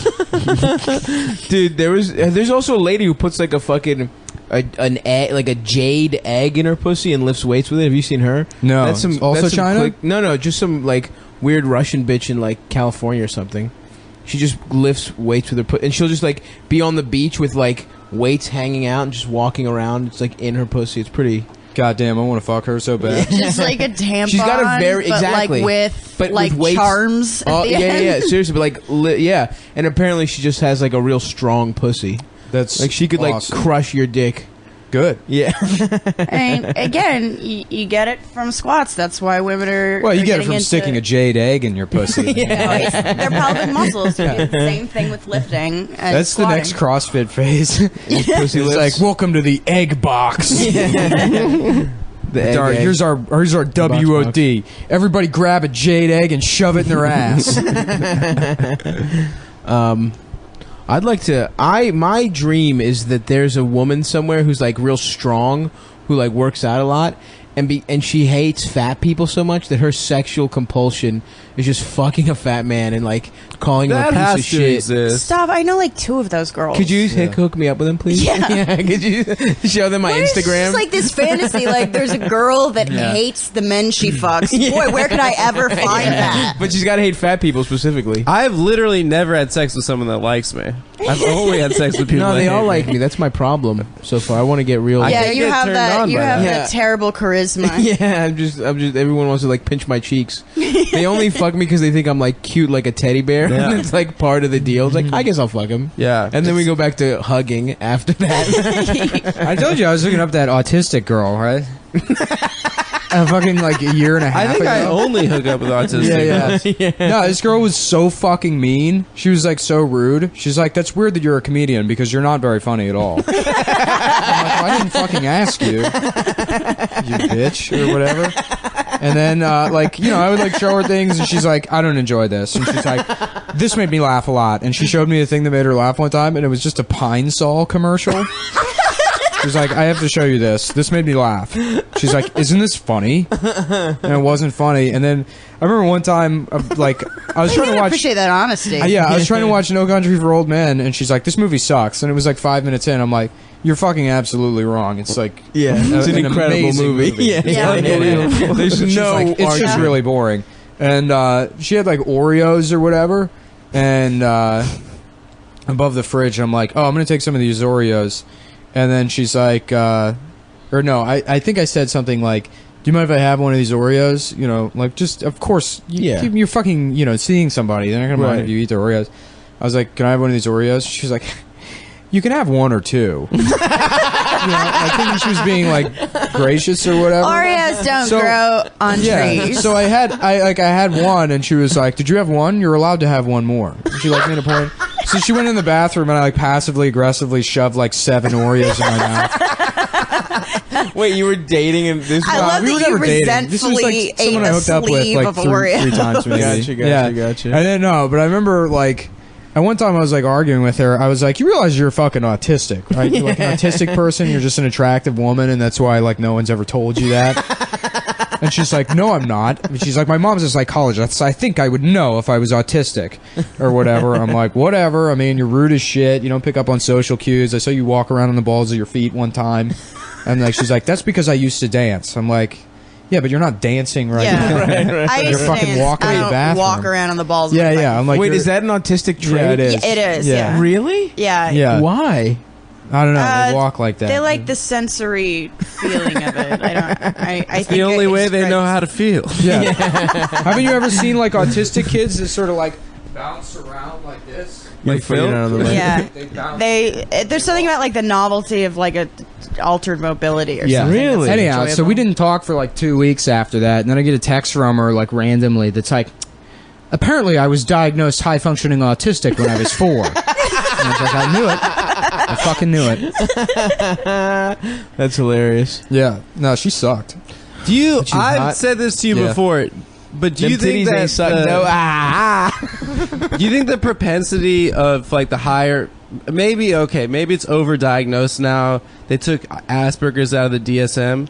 [SPEAKER 1] Dude, there's also a lady who puts like a fucking an egg, like a jade egg in her pussy and lifts weights with it. Have you seen her?
[SPEAKER 2] No, it's also China?
[SPEAKER 1] No, just some like weird Russian bitch in like California or something. She just lifts weights with her and she'll just like be on the beach with like weights hanging out and just walking around. It's like in her pussy. It's pretty.
[SPEAKER 2] Goddamn, I want to fuck her so bad.
[SPEAKER 4] Just like a tampon.
[SPEAKER 1] She's got a very
[SPEAKER 4] but
[SPEAKER 1] exactly,
[SPEAKER 4] like with
[SPEAKER 1] but
[SPEAKER 4] like
[SPEAKER 1] with weights.
[SPEAKER 4] charms. At
[SPEAKER 1] Oh
[SPEAKER 4] the
[SPEAKER 1] yeah,
[SPEAKER 4] end.
[SPEAKER 1] yeah, seriously, but like yeah, and apparently she just has like a real strong pussy.
[SPEAKER 2] That's
[SPEAKER 1] Like she could
[SPEAKER 2] awesome.
[SPEAKER 1] like crush your dick.
[SPEAKER 2] Good.
[SPEAKER 1] Yeah.
[SPEAKER 4] I mean, again, you get it from squats. That's why women are.
[SPEAKER 2] Well, you
[SPEAKER 4] are
[SPEAKER 2] get it
[SPEAKER 4] getting
[SPEAKER 2] from
[SPEAKER 4] into-
[SPEAKER 2] sticking a jade egg in your pussy.
[SPEAKER 4] No, they're pelvic muscles. You do the same thing with lifting. And
[SPEAKER 2] That's the next CrossFit phase.
[SPEAKER 1] Pussy
[SPEAKER 2] It's
[SPEAKER 1] lifts.
[SPEAKER 2] like, welcome to the egg box.
[SPEAKER 1] The egg,
[SPEAKER 2] All right,
[SPEAKER 1] egg.
[SPEAKER 2] here's our WOD. Everybody grab a jade egg and shove it in their ass.
[SPEAKER 1] I'd like to. My dream is that there's a woman somewhere who's like real strong, who like works out a lot, and she hates fat people so much that her sexual compulsion is just fucking a fat man and like calling him
[SPEAKER 3] That
[SPEAKER 1] a piece
[SPEAKER 3] has
[SPEAKER 1] of
[SPEAKER 3] to
[SPEAKER 1] shit.
[SPEAKER 3] exist.
[SPEAKER 4] Stop! I know like 2 of those girls.
[SPEAKER 1] Could you hook me up with them, please?
[SPEAKER 4] Yeah.
[SPEAKER 1] Could you show them my
[SPEAKER 4] What is
[SPEAKER 1] Instagram?
[SPEAKER 4] just like this fantasy? Like there's a girl that hates the men she fucks. Boy, where could I ever find that?
[SPEAKER 1] But she's got to hate fat people specifically.
[SPEAKER 3] I've literally never had sex with someone that likes me. I've only had sex with people
[SPEAKER 1] No,
[SPEAKER 3] that
[SPEAKER 1] they
[SPEAKER 3] hate
[SPEAKER 1] all
[SPEAKER 3] me.
[SPEAKER 1] like me. That's my problem so far. I want to get real.
[SPEAKER 3] I
[SPEAKER 4] Yeah,
[SPEAKER 3] can't
[SPEAKER 4] you
[SPEAKER 3] get
[SPEAKER 4] have
[SPEAKER 3] turned
[SPEAKER 4] that.
[SPEAKER 3] on
[SPEAKER 4] You
[SPEAKER 3] by
[SPEAKER 4] have
[SPEAKER 3] that.
[SPEAKER 4] that terrible charisma.
[SPEAKER 1] Yeah, I'm just. Everyone wants to like pinch my cheeks. They only fuck me because they think I'm like cute, like a teddy bear.
[SPEAKER 3] Yeah.
[SPEAKER 1] And it's like part of the deal. It's like I guess I'll fuck him.
[SPEAKER 3] Yeah.
[SPEAKER 1] And then we go back to hugging after that.
[SPEAKER 2] I told you I was looking up that autistic girl, right? Fucking like a year and a half
[SPEAKER 3] I think
[SPEAKER 2] ago.
[SPEAKER 3] I only hook up with autistic.
[SPEAKER 2] Yeah. No, this girl was so fucking mean. She was like so rude. She's like, "That's weird that you're a comedian because you're not very funny at all." I'm like, well, I didn't fucking ask you, you bitch, or whatever. And then, like, you know, I would like show her things, and she's like, "I don't enjoy this," and she's like, "This made me laugh a lot." And she showed me a thing that made her laugh one time, and it was just a Pine Sol commercial. She's like, "I have to show you this. This made me laugh." She's like, "Isn't this funny?" And it wasn't funny. And then I remember one time, like, I was trying to
[SPEAKER 4] I
[SPEAKER 2] watch.
[SPEAKER 4] appreciate that honesty.
[SPEAKER 2] Yeah, I was trying to watch No Country for Old Men, and she's like, "This movie sucks." And it was like 5 minutes in. I'm like, "You're fucking absolutely wrong. It's like,
[SPEAKER 1] Yeah, it's an incredible
[SPEAKER 2] amazing
[SPEAKER 1] movie. Yeah,
[SPEAKER 4] Yeah.
[SPEAKER 1] unbelievable. There's
[SPEAKER 2] She's
[SPEAKER 1] no.
[SPEAKER 2] like, it's just really boring." And she had like Oreos or whatever, and above the fridge, I'm like, "Oh, I'm gonna take some of these Oreos." And then she's like, or no, I think I said something like, "Do you mind if I have one of these Oreos?" You know, like, just, of course, you're fucking, you know, seeing somebody. They're not going to mind if you eat the Oreos. I was like, "Can I have one of these Oreos?" She's like, "You can have 1 or 2. You know, I think she was being, like, gracious or whatever.
[SPEAKER 4] Oreos don't grow on trees.
[SPEAKER 2] So I had 1, and she was like, "Did you have 1? You're allowed to have 1 more." She like made a point. So she went in the bathroom, and I like passively aggressively shoved like 7 Oreos in my mouth.
[SPEAKER 1] Wait, you were dating and this?
[SPEAKER 4] I love
[SPEAKER 2] we
[SPEAKER 4] that
[SPEAKER 2] were
[SPEAKER 4] you
[SPEAKER 2] never dating. This was
[SPEAKER 4] resentfully
[SPEAKER 2] like someone
[SPEAKER 4] ate
[SPEAKER 2] I
[SPEAKER 4] a
[SPEAKER 2] hooked up with
[SPEAKER 4] sleeve
[SPEAKER 2] like
[SPEAKER 4] of
[SPEAKER 2] three
[SPEAKER 4] Oreos.
[SPEAKER 2] times maybe.
[SPEAKER 1] Gotcha.
[SPEAKER 2] I didn't know, but I remember like at one time I was like arguing with her. I was like, "You realize you're fucking autistic, right? You're like an autistic person. You're just an attractive woman, and that's why like no one's ever told you that." And she's like, "No, I'm not." And she's like, "My mom's a psychologist. I think I would know if I was autistic or whatever." I'm like, "Whatever. I mean, you're rude as shit. You don't pick up on social cues. I saw you walk around on the balls of your feet one time." And like she's like, "That's because I used to dance." I'm like, "Yeah, but you're not dancing right now."
[SPEAKER 4] I
[SPEAKER 2] You're
[SPEAKER 4] used to
[SPEAKER 2] fucking
[SPEAKER 4] dance.
[SPEAKER 2] walking
[SPEAKER 4] I
[SPEAKER 2] in the
[SPEAKER 4] don't
[SPEAKER 2] bathroom.
[SPEAKER 4] walk around on the balls.
[SPEAKER 2] Yeah,
[SPEAKER 4] of my
[SPEAKER 2] yeah. I'm like,
[SPEAKER 1] Wait,
[SPEAKER 2] you're-
[SPEAKER 1] is that an autistic trait?
[SPEAKER 2] Yeah, it is.
[SPEAKER 4] Yeah, it is, yeah.
[SPEAKER 1] Really?
[SPEAKER 4] Yeah.
[SPEAKER 2] Yeah.
[SPEAKER 1] Why?
[SPEAKER 2] I don't know. They
[SPEAKER 4] Uh,
[SPEAKER 2] walk like that.
[SPEAKER 4] They like the sensory feeling of it. I think
[SPEAKER 3] The only
[SPEAKER 4] it
[SPEAKER 3] way they know
[SPEAKER 4] describes-
[SPEAKER 3] how to feel.
[SPEAKER 2] Yeah. Haven't you ever seen like autistic kids that sort of like bounce around like this?
[SPEAKER 1] Like
[SPEAKER 3] Phil?
[SPEAKER 1] on the leg.
[SPEAKER 4] Yeah.
[SPEAKER 2] They bounce.
[SPEAKER 4] There's something about like the novelty of like a altered mobility or
[SPEAKER 2] Yeah.
[SPEAKER 4] something.
[SPEAKER 1] Really?
[SPEAKER 4] That's
[SPEAKER 2] Anyhow, so
[SPEAKER 4] enjoyable.
[SPEAKER 2] we didn't talk for like 2 weeks after that, and then I get a text from her like randomly that's like, apparently I was diagnosed high functioning autistic when I was 4. And I was like, I knew it. I fucking knew it.
[SPEAKER 1] That's hilarious.
[SPEAKER 2] Yeah. No, she sucked.
[SPEAKER 3] Do you?
[SPEAKER 1] But she's
[SPEAKER 3] I've
[SPEAKER 1] hot.
[SPEAKER 3] said this to you
[SPEAKER 2] Yeah.
[SPEAKER 3] before, but do
[SPEAKER 1] Them
[SPEAKER 3] you think
[SPEAKER 1] titties
[SPEAKER 3] that
[SPEAKER 1] ain't suck, no.
[SPEAKER 3] do you think the propensity of like the higher, maybe it's overdiagnosed now. They took Asperger's out of the DSM,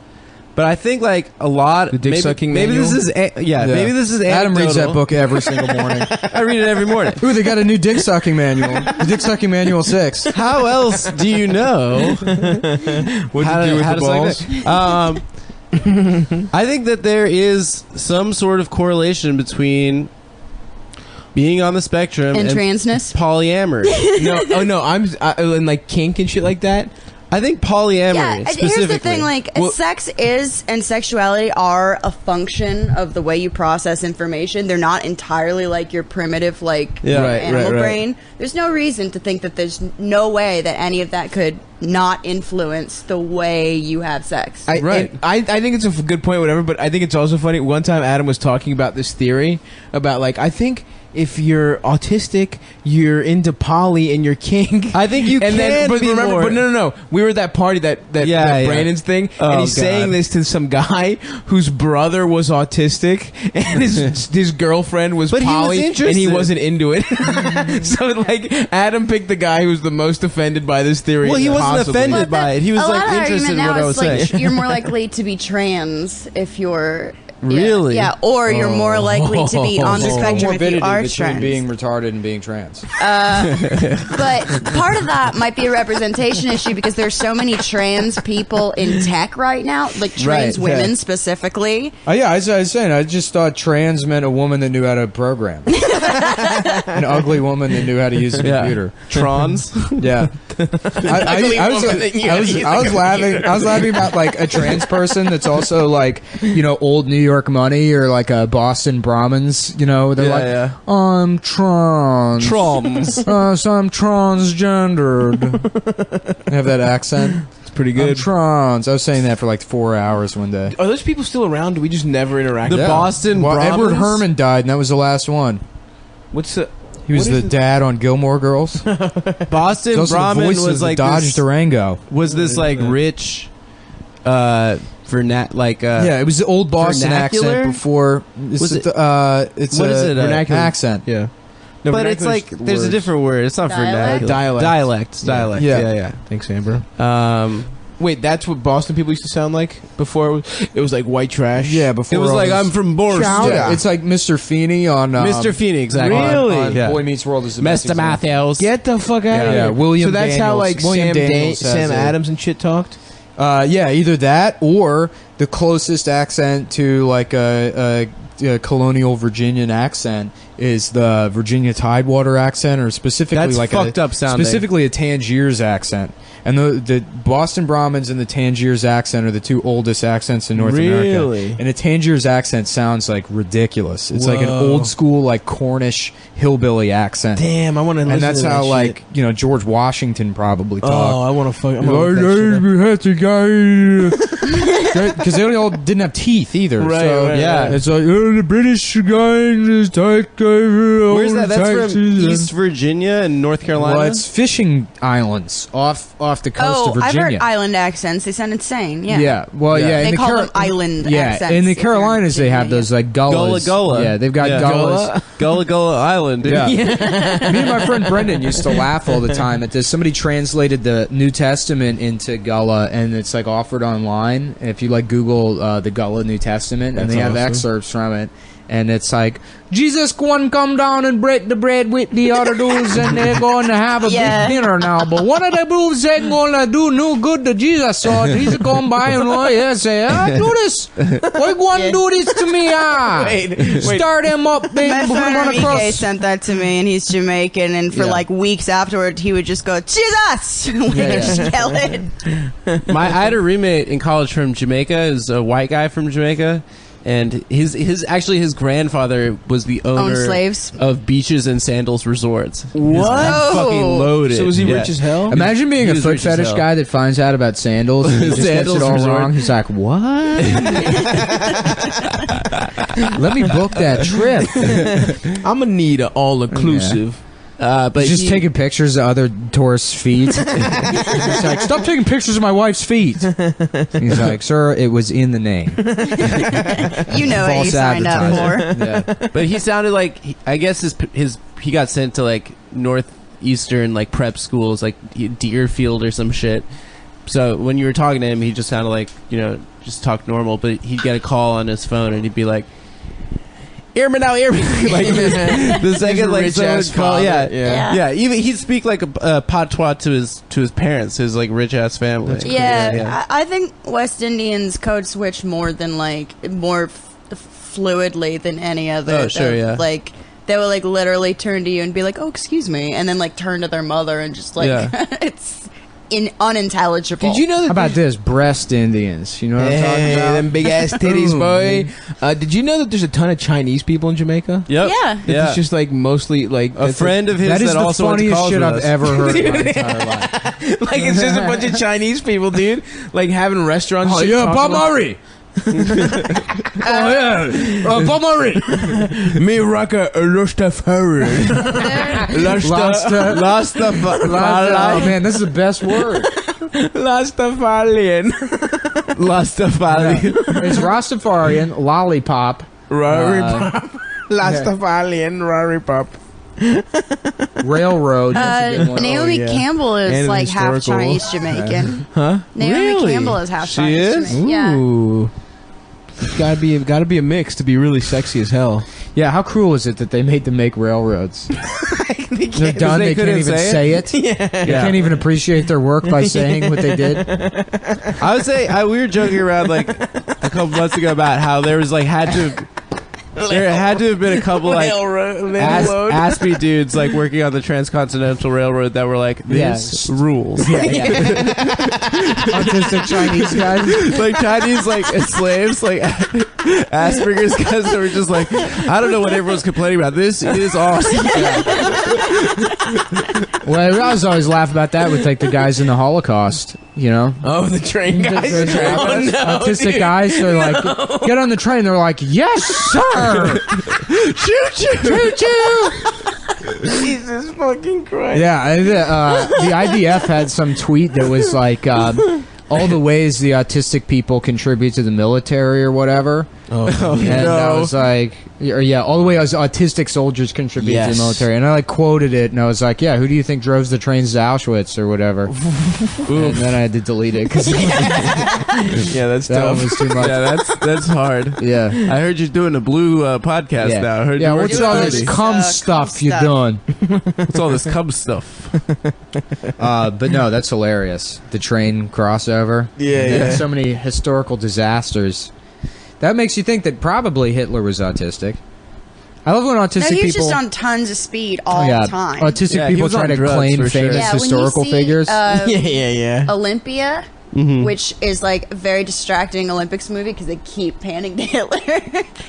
[SPEAKER 3] but I think like a lot.
[SPEAKER 1] The dick sucking
[SPEAKER 3] maybe
[SPEAKER 1] manual?
[SPEAKER 3] this is maybe this is
[SPEAKER 2] Adam reads that
[SPEAKER 3] anecdotal.
[SPEAKER 2] book every single morning.
[SPEAKER 3] I read it every morning.
[SPEAKER 2] Ooh, they got a new dick sucking manual. The Dick Sucking Manual 6.
[SPEAKER 3] How else do you know
[SPEAKER 1] What
[SPEAKER 3] how
[SPEAKER 1] to do with
[SPEAKER 3] how
[SPEAKER 1] the
[SPEAKER 3] to suck
[SPEAKER 1] balls?
[SPEAKER 3] dick? I think that there is some sort of correlation between being on the spectrum
[SPEAKER 4] And transness?
[SPEAKER 3] polyamory.
[SPEAKER 1] No, and like kink and shit like that.
[SPEAKER 3] I think polyamory
[SPEAKER 4] Yeah,
[SPEAKER 3] specifically.
[SPEAKER 4] here's the thing: like,
[SPEAKER 1] Well-
[SPEAKER 4] sex is and sexuality are a function of the way you process information. They're not entirely like your primitive, like
[SPEAKER 3] Yeah.
[SPEAKER 1] Right,
[SPEAKER 4] animal
[SPEAKER 1] right.
[SPEAKER 4] brain. There's no reason to think that there's no way that any of that could not influence the way you have sex.
[SPEAKER 3] Right.
[SPEAKER 1] I think it's a good point, whatever, but I think it's also funny. One time Adam was talking about this theory about, like, I think if you're autistic, you're into poly and you're kink.
[SPEAKER 3] I think you
[SPEAKER 1] and
[SPEAKER 3] can
[SPEAKER 1] but
[SPEAKER 3] be
[SPEAKER 1] remember,
[SPEAKER 3] more.
[SPEAKER 1] but no. We were at that party that
[SPEAKER 3] Yeah.
[SPEAKER 1] Brandon's thing,
[SPEAKER 3] Oh,
[SPEAKER 1] and he's
[SPEAKER 3] God.
[SPEAKER 1] saying this to some guy whose brother was autistic, and his girlfriend was
[SPEAKER 3] But he was
[SPEAKER 1] poly, and he
[SPEAKER 3] interested.
[SPEAKER 1] wasn't into it. So, like, Adam picked the guy who was the most offended by this theory.
[SPEAKER 3] Well, he wasn't
[SPEAKER 1] possibly.
[SPEAKER 3] offended by it. He was
[SPEAKER 4] a
[SPEAKER 3] like
[SPEAKER 4] lot of
[SPEAKER 3] interested in
[SPEAKER 4] argument
[SPEAKER 3] what
[SPEAKER 4] now
[SPEAKER 3] I
[SPEAKER 4] is
[SPEAKER 3] was
[SPEAKER 4] like
[SPEAKER 3] saying.
[SPEAKER 4] you're more likely to be trans if you're
[SPEAKER 3] Really?
[SPEAKER 4] yeah, or you're more likely to be on the
[SPEAKER 1] Oh.
[SPEAKER 4] spectrum if you are
[SPEAKER 2] between
[SPEAKER 4] trans.
[SPEAKER 2] being retarded and being trans.
[SPEAKER 4] But part of that might be a representation issue because there's so many trans people in tech right now, like trans
[SPEAKER 3] Right,
[SPEAKER 4] women
[SPEAKER 3] yeah.
[SPEAKER 4] specifically.
[SPEAKER 2] Yeah, I was saying, I just thought trans meant a woman that knew how to program. An ugly woman that knew how to use a
[SPEAKER 3] Yeah.
[SPEAKER 2] computer.
[SPEAKER 3] Trons.
[SPEAKER 2] Yeah. I was laughing about like a trans person that's also like, you know, old New York money or like a Boston Brahmins, you know, they're like,
[SPEAKER 3] Yeah.
[SPEAKER 2] I'm trans.
[SPEAKER 3] Troms.
[SPEAKER 2] So I'm transgendered. They have that accent.
[SPEAKER 1] It's pretty
[SPEAKER 2] I'm
[SPEAKER 1] good.
[SPEAKER 2] trans. I was saying that for like 4 hours one day.
[SPEAKER 1] Are those people still around? Do we just never interact?
[SPEAKER 3] The
[SPEAKER 1] with them?
[SPEAKER 3] Boston
[SPEAKER 2] Well, Edward
[SPEAKER 3] Brahmins?
[SPEAKER 2] Herman died, and that was the last one.
[SPEAKER 1] What's the?
[SPEAKER 2] He was
[SPEAKER 1] What
[SPEAKER 2] the
[SPEAKER 1] is it?
[SPEAKER 2] dad on Gilmore Girls.
[SPEAKER 3] Boston
[SPEAKER 2] He's also the
[SPEAKER 3] Brahmin
[SPEAKER 2] voice of
[SPEAKER 3] was
[SPEAKER 2] the
[SPEAKER 3] like
[SPEAKER 2] Dodge
[SPEAKER 3] this,
[SPEAKER 2] Durango.
[SPEAKER 3] was this like rich, yeah,
[SPEAKER 2] Yeah, it was the old Boston
[SPEAKER 3] vernacular?
[SPEAKER 2] accent before. It's
[SPEAKER 3] Was it-
[SPEAKER 2] it's
[SPEAKER 3] what
[SPEAKER 2] a
[SPEAKER 3] is it,
[SPEAKER 1] vernacular?
[SPEAKER 2] accent.
[SPEAKER 1] Yeah. No,
[SPEAKER 3] but it's like there's a different word. It's not
[SPEAKER 4] Dialect?
[SPEAKER 3] vernacular.
[SPEAKER 1] Dialect.
[SPEAKER 3] Dialect.
[SPEAKER 2] Yeah.
[SPEAKER 3] Yeah.
[SPEAKER 1] Thanks, Amber.
[SPEAKER 3] Yeah.
[SPEAKER 1] Wait, that's what Boston people used to sound like before. It was like white trash.
[SPEAKER 2] Yeah, before
[SPEAKER 3] It was
[SPEAKER 2] all
[SPEAKER 3] like
[SPEAKER 2] this-
[SPEAKER 3] I'm from Boston.
[SPEAKER 2] Yeah, it's like Mr. Feeney on
[SPEAKER 3] Mr. Feeney, exactly.
[SPEAKER 1] Really?
[SPEAKER 2] on
[SPEAKER 3] Yeah.
[SPEAKER 2] Boy Meets World is the best
[SPEAKER 3] Mr.
[SPEAKER 2] example.
[SPEAKER 3] Matthews.
[SPEAKER 1] Get the fuck out of
[SPEAKER 2] Yeah,
[SPEAKER 1] here.
[SPEAKER 2] William
[SPEAKER 1] So that's how
[SPEAKER 2] Daniels-
[SPEAKER 1] like
[SPEAKER 2] William
[SPEAKER 1] Sam
[SPEAKER 2] Daniels has
[SPEAKER 1] Sam
[SPEAKER 2] it.
[SPEAKER 1] Adams and shit talked.
[SPEAKER 2] Yeah, either that or the closest accent to like a colonial Virginian accent is the Virginia Tidewater accent, or specifically
[SPEAKER 3] That's
[SPEAKER 2] like
[SPEAKER 3] fucked up sounding.
[SPEAKER 2] specifically a Tangiers accent. And the Boston Brahmins and the Tangiers accent are the two oldest accents in North
[SPEAKER 1] Really?
[SPEAKER 2] America. And the Tangiers accent sounds like ridiculous. It's like an
[SPEAKER 1] Whoa.
[SPEAKER 2] old school like Cornish hillbilly accent.
[SPEAKER 1] Damn, I want to.
[SPEAKER 2] And that's
[SPEAKER 1] to
[SPEAKER 2] how
[SPEAKER 1] that
[SPEAKER 2] like
[SPEAKER 1] shit.
[SPEAKER 2] you know George Washington probably
[SPEAKER 1] Oh,
[SPEAKER 2] talked.
[SPEAKER 1] I want to fuck. I'm gonna look that shit up.
[SPEAKER 2] Because they all didn't have teeth either.
[SPEAKER 1] Right,
[SPEAKER 2] so
[SPEAKER 1] right,
[SPEAKER 3] Yeah.
[SPEAKER 1] right.
[SPEAKER 2] it's like the British guy is
[SPEAKER 3] Where's that? That's from East Virginia and North Carolina.
[SPEAKER 2] Well, it's fishing islands off the coast of
[SPEAKER 4] I've
[SPEAKER 2] Virginia.
[SPEAKER 4] heard island accents. They sound insane. Yeah.
[SPEAKER 2] Yeah, well,
[SPEAKER 3] Yeah.
[SPEAKER 2] yeah.
[SPEAKER 4] They
[SPEAKER 2] in the
[SPEAKER 4] call them island
[SPEAKER 2] Yeah,
[SPEAKER 4] accents
[SPEAKER 2] in the
[SPEAKER 4] if you're in
[SPEAKER 2] Carolinas they have
[SPEAKER 4] Virginia,
[SPEAKER 2] those like gullas.
[SPEAKER 3] Gullah.
[SPEAKER 2] Yeah, they've got
[SPEAKER 3] Yeah.
[SPEAKER 2] gullas.
[SPEAKER 3] Gullah Gullah Island. Dude.
[SPEAKER 2] Yeah. Me and my friend Brendan used to laugh all the time at this. Somebody translated the New Testament into Gullah, and it's like offered online. If you like Google the Gullah New Testament, and
[SPEAKER 1] That's
[SPEAKER 2] they have
[SPEAKER 1] awesome.
[SPEAKER 2] excerpts from it, and it's like Jesus going come down and break the bread with the other dudes, and they're going to have a
[SPEAKER 4] Yeah.
[SPEAKER 2] big dinner now. But one of the dudes ain't going to do no good to Jesus, so Jesus come by and say, do this. Why go and do this to me?
[SPEAKER 1] Wait.
[SPEAKER 2] Start him up, baby.
[SPEAKER 4] My
[SPEAKER 2] Put him
[SPEAKER 4] friend
[SPEAKER 2] on a
[SPEAKER 4] Enrique
[SPEAKER 2] cross.
[SPEAKER 4] sent that to me, and he's Jamaican, and for
[SPEAKER 2] Yeah.
[SPEAKER 4] like weeks afterward, he would just go, Jesus! when
[SPEAKER 2] Yeah,
[SPEAKER 4] he'd yell it.
[SPEAKER 3] I had a roommate in college from Jamaica. Is a white guy from Jamaica, and his grandfather was the
[SPEAKER 4] Owned
[SPEAKER 3] owner
[SPEAKER 4] slaves.
[SPEAKER 3] of Beaches and Sandals Resorts.
[SPEAKER 1] What?
[SPEAKER 3] Fucking loaded.
[SPEAKER 1] So was he
[SPEAKER 3] Yeah.
[SPEAKER 1] rich as hell?
[SPEAKER 2] Imagine being
[SPEAKER 3] He
[SPEAKER 2] a
[SPEAKER 3] was
[SPEAKER 2] foot
[SPEAKER 3] rich as
[SPEAKER 2] fetish
[SPEAKER 3] hell.
[SPEAKER 2] guy that finds out about sandals and he just gets
[SPEAKER 3] Sandals
[SPEAKER 2] it all
[SPEAKER 3] resort.
[SPEAKER 2] wrong. He's like, what? Let me book that trip.
[SPEAKER 1] I'm gonna need an all-inclusive.
[SPEAKER 3] But
[SPEAKER 2] He's just
[SPEAKER 3] he-
[SPEAKER 2] taking pictures of other tourists' feet. He's like, stop taking pictures of my wife's feet. He's like, sir, it was in the name.
[SPEAKER 4] You know what you
[SPEAKER 2] False
[SPEAKER 4] signed up for.
[SPEAKER 2] advertising. Yeah.
[SPEAKER 3] But he sounded like I guess he got sent to like northeastern like prep schools like Deerfield or some shit. So when you were talking to him, he just sounded like just talk normal. But he'd get a call on his phone and he'd be like, "Hear me now, hear me!" Like the second like someone would call, yeah. Even he'd speak like a patois to his parents, his like rich ass family.
[SPEAKER 4] Yeah, I think West Indians code switch more fluidly than any other.
[SPEAKER 3] Oh, sure, yeah.
[SPEAKER 4] Like they will like literally turn to you and be like, "Oh, excuse me," and then like turn to their mother and just like it's unintelligible.
[SPEAKER 1] Did you know that?
[SPEAKER 2] How about this? Breast Indians. You know what I'm talking
[SPEAKER 1] Hey,
[SPEAKER 2] about?
[SPEAKER 1] them big ass titties, boy. Did you know that there's a ton of Chinese people in Jamaica?
[SPEAKER 3] Yep.
[SPEAKER 4] Yeah.
[SPEAKER 1] That It's just like mostly like
[SPEAKER 3] A friend of his
[SPEAKER 2] That is the
[SPEAKER 3] also went to
[SPEAKER 2] funniest
[SPEAKER 3] college
[SPEAKER 2] shit
[SPEAKER 3] with
[SPEAKER 2] I've
[SPEAKER 3] us.
[SPEAKER 2] ever heard in my entire life.
[SPEAKER 1] like it's just a bunch of Chinese people, dude. Like having restaurants.
[SPEAKER 2] Oh
[SPEAKER 1] shit,
[SPEAKER 2] yeah,
[SPEAKER 1] talking
[SPEAKER 2] Bob
[SPEAKER 1] about-
[SPEAKER 2] Murray. Bob Murray.
[SPEAKER 1] Me rock a Rastafari.
[SPEAKER 2] Oh man, this is the best word.
[SPEAKER 1] Rastafarian.
[SPEAKER 3] Rastafari.
[SPEAKER 2] It's Rastafarian lollipop.
[SPEAKER 1] Raripop. Rastafarian Raripop.
[SPEAKER 2] Railroad. That's a good one.
[SPEAKER 4] Naomi
[SPEAKER 1] yeah.
[SPEAKER 4] Campbell is
[SPEAKER 1] And
[SPEAKER 4] like half
[SPEAKER 1] historical.
[SPEAKER 4] Chinese Jamaican.
[SPEAKER 1] Huh?
[SPEAKER 4] Naomi
[SPEAKER 1] Really?
[SPEAKER 4] Campbell is half
[SPEAKER 3] She
[SPEAKER 4] Chinese
[SPEAKER 3] is?
[SPEAKER 4] Jamaican. Yeah.
[SPEAKER 1] Ooh. It's gotta be a mix to be really sexy as hell.
[SPEAKER 2] Yeah, how cruel is it that they made them make railroads? They're done.
[SPEAKER 3] They
[SPEAKER 2] They can't
[SPEAKER 3] couldn't
[SPEAKER 2] even
[SPEAKER 3] say
[SPEAKER 2] say it. They can't even appreciate their work by saying what they did.
[SPEAKER 3] I would say we were joking around like a couple months ago about how there was like there had to have been a couple like Aspie dudes like working on the Transcontinental Railroad that were like this rules.
[SPEAKER 2] Autistic Chinese guys.
[SPEAKER 3] Like Chinese like slaves like Asperger's guys that were just like I don't know what everyone's complaining about. This is awesome.
[SPEAKER 2] Well, I was always laugh about that with like the guys in the Holocaust. You know,
[SPEAKER 1] Oh, the train guys.
[SPEAKER 2] autistic guys. They're like, get on the train. They're like, yes, sir.
[SPEAKER 3] Choo choo.
[SPEAKER 2] Choo choo.
[SPEAKER 1] Jesus fucking Christ.
[SPEAKER 2] Yeah, the IDF had some tweet that was like all the ways the autistic people contribute to the military or whatever.
[SPEAKER 1] Oh,
[SPEAKER 2] And I was like, all the way as autistic soldiers contribute to
[SPEAKER 1] Yes.
[SPEAKER 2] the military. And I like quoted it, and I was like, yeah, who do you think drove the trains to Auschwitz or whatever? And then I had to delete it because
[SPEAKER 1] yeah, that's
[SPEAKER 2] that one
[SPEAKER 1] tough.
[SPEAKER 2] was too much.
[SPEAKER 3] Yeah, that's hard.
[SPEAKER 2] Yeah.
[SPEAKER 3] I heard you're doing a blue podcast
[SPEAKER 2] Yeah.
[SPEAKER 3] now. I heard
[SPEAKER 2] Yeah,
[SPEAKER 3] you're
[SPEAKER 2] what's
[SPEAKER 3] working
[SPEAKER 2] all
[SPEAKER 3] on
[SPEAKER 2] this
[SPEAKER 3] it.
[SPEAKER 2] cum
[SPEAKER 4] cum
[SPEAKER 2] stuff you
[SPEAKER 4] stuff.
[SPEAKER 2] done?
[SPEAKER 3] What's all this cum stuff?
[SPEAKER 2] But no, that's hilarious. The train crossover.
[SPEAKER 1] Yeah,
[SPEAKER 2] They had
[SPEAKER 1] yeah.
[SPEAKER 2] so many historical disasters. That makes you think that probably Hitler was autistic. I love when
[SPEAKER 4] No,
[SPEAKER 2] autistic
[SPEAKER 4] he was
[SPEAKER 2] people.
[SPEAKER 4] just on tons of speed all the time.
[SPEAKER 2] Autistic
[SPEAKER 3] Yeah, he
[SPEAKER 2] people
[SPEAKER 3] was
[SPEAKER 2] try
[SPEAKER 3] on
[SPEAKER 2] to
[SPEAKER 3] drugs,
[SPEAKER 2] claim
[SPEAKER 3] for sure.
[SPEAKER 2] famous
[SPEAKER 4] Yeah, when you
[SPEAKER 2] historical
[SPEAKER 4] see,
[SPEAKER 2] figures.
[SPEAKER 1] Yeah.
[SPEAKER 4] Olympia, which is like a very distracting Olympics movie because they keep panning to Hitler.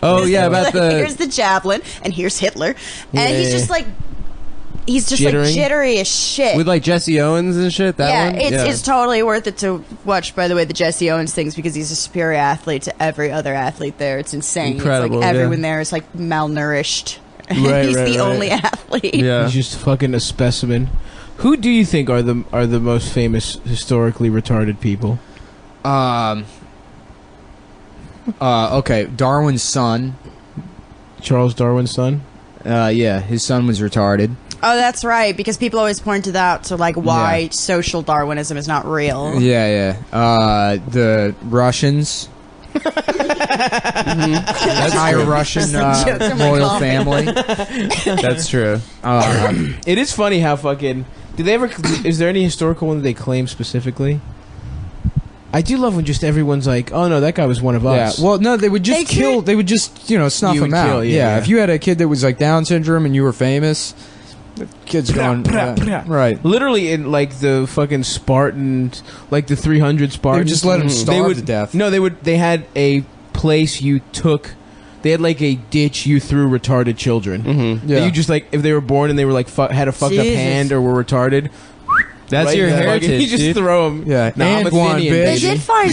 [SPEAKER 3] Oh yeah, about the
[SPEAKER 4] here's the javelin and here's Hitler, and he's
[SPEAKER 1] Yeah.
[SPEAKER 4] just like
[SPEAKER 1] Jittering?
[SPEAKER 4] like jittery as shit.
[SPEAKER 3] with like Jesse Owens and shit. That
[SPEAKER 4] yeah,
[SPEAKER 3] one.
[SPEAKER 4] it's totally worth it to watch. By the way, the Jesse Owens things because he's a superior athlete to every other athlete there. It's insane.
[SPEAKER 3] Incredible,
[SPEAKER 4] It's like everyone
[SPEAKER 3] yeah.
[SPEAKER 4] there is like malnourished.
[SPEAKER 3] Right,
[SPEAKER 4] he's
[SPEAKER 3] right,
[SPEAKER 4] the
[SPEAKER 3] right.
[SPEAKER 4] only athlete.
[SPEAKER 3] Yeah.
[SPEAKER 1] He's just fucking a specimen. Who do you think are the most famous historically retarded people?
[SPEAKER 2] Okay, Darwin's son.
[SPEAKER 1] Charles Darwin's son?
[SPEAKER 2] Yeah, his son was retarded.
[SPEAKER 4] Oh, that's right. Because people always pointed out to like why
[SPEAKER 2] Yeah.
[SPEAKER 4] social Darwinism is not real.
[SPEAKER 2] Yeah. The Russians. Entire Russian
[SPEAKER 4] jokes in my
[SPEAKER 2] royal
[SPEAKER 4] coffee.
[SPEAKER 2] family.
[SPEAKER 3] That's true.
[SPEAKER 1] It is funny how fucking... Did they ever... Is there any historical one that they claim specifically? I do love when just everyone's like, oh no, that guy was one of
[SPEAKER 2] Yeah.
[SPEAKER 1] us.
[SPEAKER 2] Well, no, they would just
[SPEAKER 4] They
[SPEAKER 2] kill.
[SPEAKER 4] can't-
[SPEAKER 2] They would just snuff
[SPEAKER 1] You
[SPEAKER 2] him
[SPEAKER 1] would
[SPEAKER 2] out.
[SPEAKER 1] kill, yeah, yeah.
[SPEAKER 2] If you had a kid that was like Down syndrome and you were famous, the kid's going right.
[SPEAKER 1] Literally in like the fucking Spartans, like the 300
[SPEAKER 2] They
[SPEAKER 1] Spartans.
[SPEAKER 2] would just let him
[SPEAKER 1] They
[SPEAKER 2] starve
[SPEAKER 1] would-
[SPEAKER 2] to death.
[SPEAKER 1] No, they had a place you took. They had like a ditch you threw retarded children.
[SPEAKER 3] Mm-hmm.
[SPEAKER 2] Yeah.
[SPEAKER 1] You just like if they were born and they were like had a fucked up
[SPEAKER 4] Jesus.
[SPEAKER 1] hand or were retarded.
[SPEAKER 3] That's
[SPEAKER 1] right
[SPEAKER 3] your
[SPEAKER 1] there, like,
[SPEAKER 3] heritage.
[SPEAKER 1] you just
[SPEAKER 3] dude.
[SPEAKER 1] throw them.
[SPEAKER 2] Yeah,
[SPEAKER 1] Nah, I'm
[SPEAKER 2] and
[SPEAKER 1] a
[SPEAKER 2] one,
[SPEAKER 1] Athenian,
[SPEAKER 2] bitch.
[SPEAKER 4] They
[SPEAKER 1] baby.
[SPEAKER 4] did find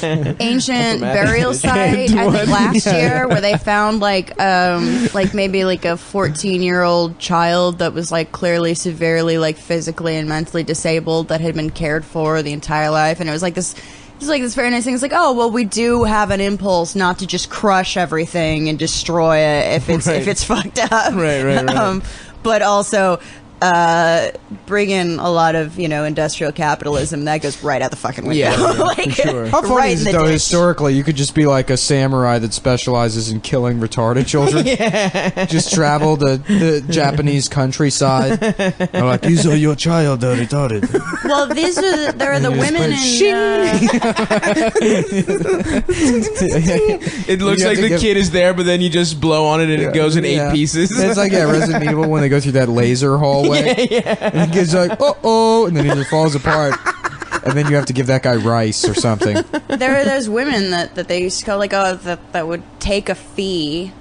[SPEAKER 4] some like ancient burial site, I think last year, where they found like maybe like a 14-year-old child that was like clearly severely like physically and mentally disabled that had been cared for the entire life, and it was like this. It's like this very nice thing. It's like, oh well, we do have an impulse not to just crush everything and destroy it if it's fucked up,
[SPEAKER 1] Right.
[SPEAKER 4] But also. Bring in a lot of industrial capitalism that goes right out the fucking window.
[SPEAKER 1] Yeah,
[SPEAKER 4] like,
[SPEAKER 1] for sure.
[SPEAKER 2] How funny
[SPEAKER 4] right
[SPEAKER 2] is
[SPEAKER 4] in
[SPEAKER 2] it
[SPEAKER 4] the
[SPEAKER 2] though?
[SPEAKER 4] ditch.
[SPEAKER 2] Historically, you could just be like a samurai that specializes in killing retarded children. Just travel the Japanese countryside. They're like, these are your child, they're retarded.
[SPEAKER 4] Well, there are the women in.
[SPEAKER 1] It looks
[SPEAKER 2] You have
[SPEAKER 1] like
[SPEAKER 2] to
[SPEAKER 1] the
[SPEAKER 2] give-
[SPEAKER 1] kid is there, but then you just blow on it and it goes in 8 pieces.
[SPEAKER 2] It's like Resident Evil when they go through that laser hallway. And the kid's like, oh, and then he just falls apart. And then you have to give that guy rice or something.
[SPEAKER 4] There are those women that they used to call like that would take a fee